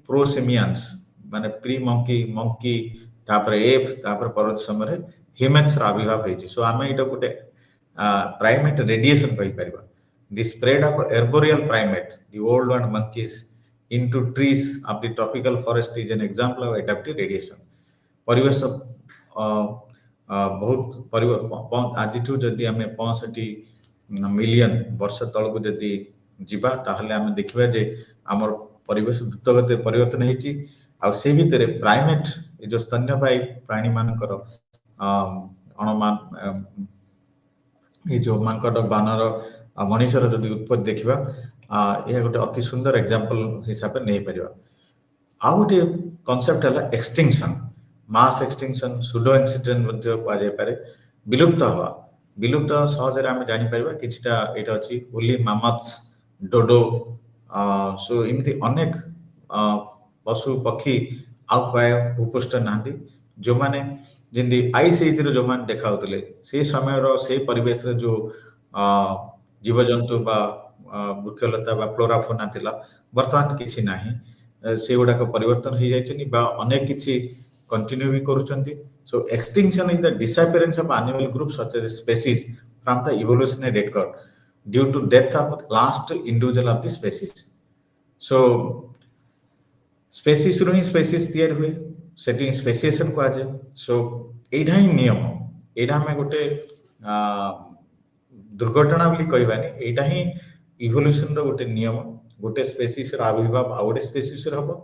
Speaker 1: प्रोसिमियंस माने प्री मंकी तापर एप्स तापर परवर्ती समय ह्यूमन्स रा आविर्भाव होईछि सो आमे इटा गोटे प्राइमेट रेडिएशन कहि परिबा the spread of arboreal primate the old one monkeys into trees of the tropical forest is an example of adaptive radiation परिवेश बहुत आज जदि आमे 65 मिलियन वर्ष तल को जदि जिबा ताहले आमे देखिबा जे हमर परिवेश द्रुतगति परिवर्तन हेछि आ से भितरे प्राइमेट जो स्तन्यपायी प्राणी मानकर अणमान ये जो मानकर बानर मनुष्यर जदि उत्पत्ति देखिबा यह गोटे अति सुंदर एग्जांपल हिसाब से नहीं परिबा आ गोटे कांसेप्ट हला extinction mass extinction pseudo extinction मध्ये कहा जाय पारे विलुप्त हवा ବିଲୁପ୍ତ ସହଜରେ ଆମେ ଜାଣିପାରିବା କିଛିଟା ଏଇଟା ଅଛି ଓଲି ମାମଥ ଡୋଡୋ ସୋ ଏମିତି ଅନେକ ପଶୁ ପକ୍ଷୀ ଆଉ ପ୍ରାୟ ଭୂପୃଷ୍ଠ ନାହାନ୍ତି ଯେଉଁମାନେ ଯେମିତି ଆଇସ୍ ଏଜ୍ରେ ଯେଉଁମାନେ ଦେଖାଉଥିଲେ ସେଇ ସମୟର ସେଇ ପରିବେଶରେ ଯେଉଁ ଜୀବଜନ୍ତୁ ବା ବୃକ୍ଷଲତା ବା ଫ୍ଲୋରାଫୋନା ଥିଲା ବର୍ତ୍ତମାନ କିଛି ନାହିଁ ସେଗୁଡ଼ାକ ପରିବର୍ତ୍ତନ ହେଇଯାଇଛନ୍ତି ବା ଅନେକ କିଛି କଣ୍ଟିନ୍ୟୁ ବି କରୁଛନ୍ତି so extinction is the disappearance of animal groups such as species from the evolutionary record due to death of last individual of the species so species रू ही स्पेसीस तैयार हुए सेटिंग स्पेसिएशन कुआजे सो एटा ही नियम एटा हमें गोटे दुर्घटना बोली कहबानी एटा ही इवोल्यूशन रो गोटे नियम गोटे स्पेसीस रो आविर्भाव आ गोटे स्पेसीस रो हबो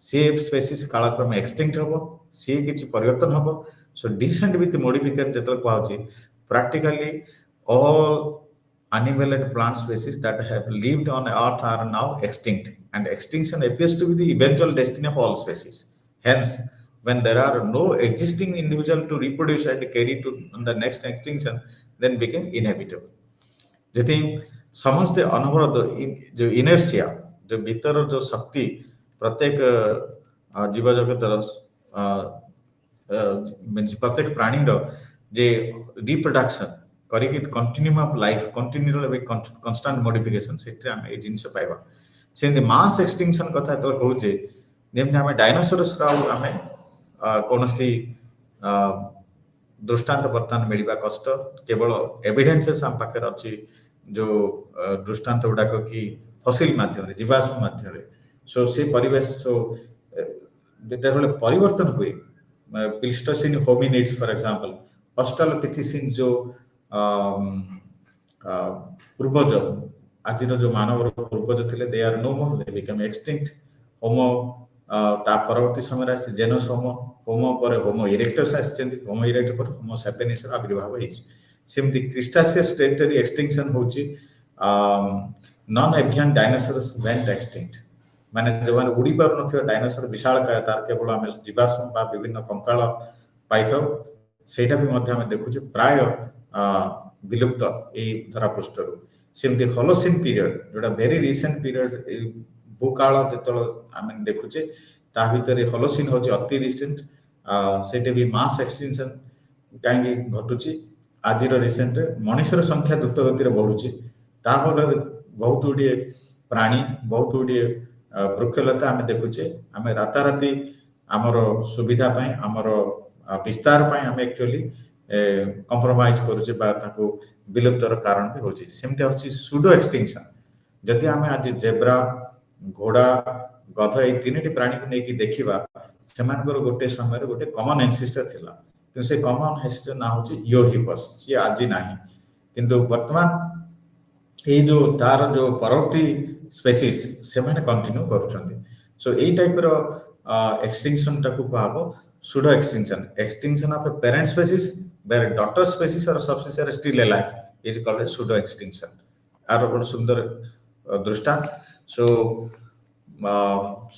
Speaker 1: से स्पेसीस कालक्रम एक्सटिंक्ट हबो से किछि परिवर्तन हबो सो डिसेंट विथ मॉडिफिकेशन जेतल कुआछि practically all animal and plant species that have lived on earth are now extinct and extinction appears to be the eventual destiny of all species hence when there are no existing individual to reproduce and carry to the next extinction then became inevitable यदि समस्त अनवरत जो inertia जो भीतर जो शक्ति प्रत्येक जीव जगत प्रत्येक प्राणी जे रिप्रोडक्शन करिक continuum of life continue constant modification सेटे हम ए जिंस पाइबा सेंति मास एक्सटिंक्शन कथा तो कहूचे जेमति हम डायनासोरस राउ हम कोनसी दृष्टांत वर्तमान मिलवा कष्ट केवल एविडेंसेस हम पाखे अछि जो दृष्टांत गुडा कि फसिल माध्यम जीवाश्म माध्यम सो से परिवेश सो जेतेबेले परिवर्तन हुए Pleistocene hominids for example australopithecines जो पूर्वज आज जो मानव पूर्वज थे they are no more they become extinct Homo ता परवर्ती समय जेनस होमो होमो पर होमो इरेक्टस आछिसेंती होमो इरेक्टस पर होमो सैपियन्स आविर्भाव होइछि सेमती क्रिस्टासियस टेरिटरी एक्सटिंक्शन होछि non avian dinosaurs went extinct माने जो माने उड़ी पार नथियो डायनासोर विशालकाय तार केवल आमे जीवाश्म बा विभिन्न कंकाल पाइथो सेटा भी मध्य आमे देखुछु प्राय विलुप्त ए धरा पृष्ठरु सेमती होलोसिन पीरियड जोटा वेरी रिसेंट पीरियड भूकाल जेतल आमे देखुचे ता भितरे होलोसिन होची अति रिसेंट सेटे भी मास एक्सटिंक्शन कांगी घटुची आजिर रिसेंट मनुष्यर संख्या द्रुत गति बढ़ुची ता फल बहुत गुडी प्राणी बहुत गुडी वृक्षलता आमे देखुचे आमे राताराती आमर सुविधा पय आमर विस्तार पय आमे एक्चुअली कंप्रोमाइज करूचे बा ताको विलुप्तर कारण भी होची सेमते होची सुडो एक्सटिंक्शन जदि आमे आज जेब्रा घोड़ा गध ए तीनटी प्राणी को नेकी देखिबा सेमानकर गोटे समय गोटे कॉमन एंसेस्टर थिला तो से कॉमन एंसेस्टर ना होची योहिपस सी आज नाही किंतु वर्तमान ए जो तार जो परवर्ती स्पेसीज से माने कंटिन्यू करूछंती सो ए टाइप रो एक्सटिंक्शन टाकू कहबो pseudo extinction of a parent species where daughter species or subspecies are still alive is called pseudo extinction आर बहुत सुंदर दृष्टांत सो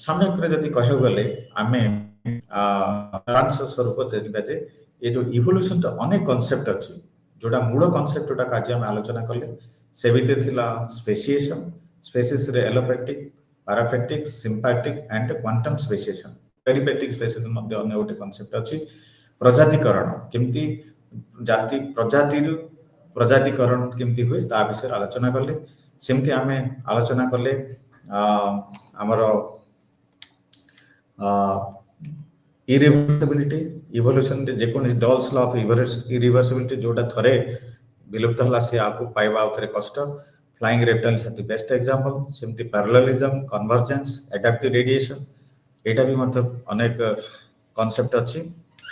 Speaker 1: समय जदि कह गले आमे सारांश स्वरूप देखिबा जे ये जो इवोल्यूशन तो अनेक कांसेप्ट अछि जोटा मूल कांसेप्ट जोटा काजे हम आलोचना करले से भितर थिला स्पेसिएशन स्पेसीज रे एलोपैटिक पैरापैटिक सिम्पैटिक एंड क्वांटम स्पेसिएशन पेरिपैटिक स्पेसिएशन मध्ये अन्य गोटे कांसेप्ट अछि प्रजातिकरण केमती जाति प्रजातिकरण केमती हुए ता विषय आलोचना करले सेमती आमे आलोचना करले आमर इरिवर्सिबिलिटी इवोल्यूशन जे कोन डॉल्स लॉ ऑफ इरिवर्सिबिलिटी जोटा थरे विलुप्त हला से आपको पाइबा उथरे कष्ट flying reptiles are the best example सेमती पैरेललिज्म कन्वर्जेंस एडाप्टिव रेडिएशन एटा भी मतलब अनेक कांसेप्ट अछि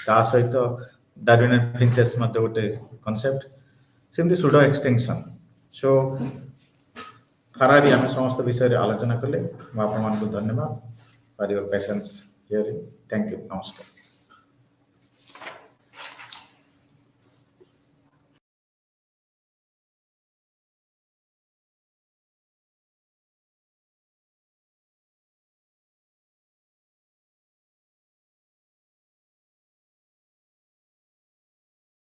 Speaker 1: ता सहित डार्विन एंड फिंचेस मध्ये गोटे कांसेप्ट सेमती सुडो एक्सटिंक्शन सो खरारी आम समस्त विषय आलोचना कले आपको धन्यवाद for your patience hearing thank you नमस्कार।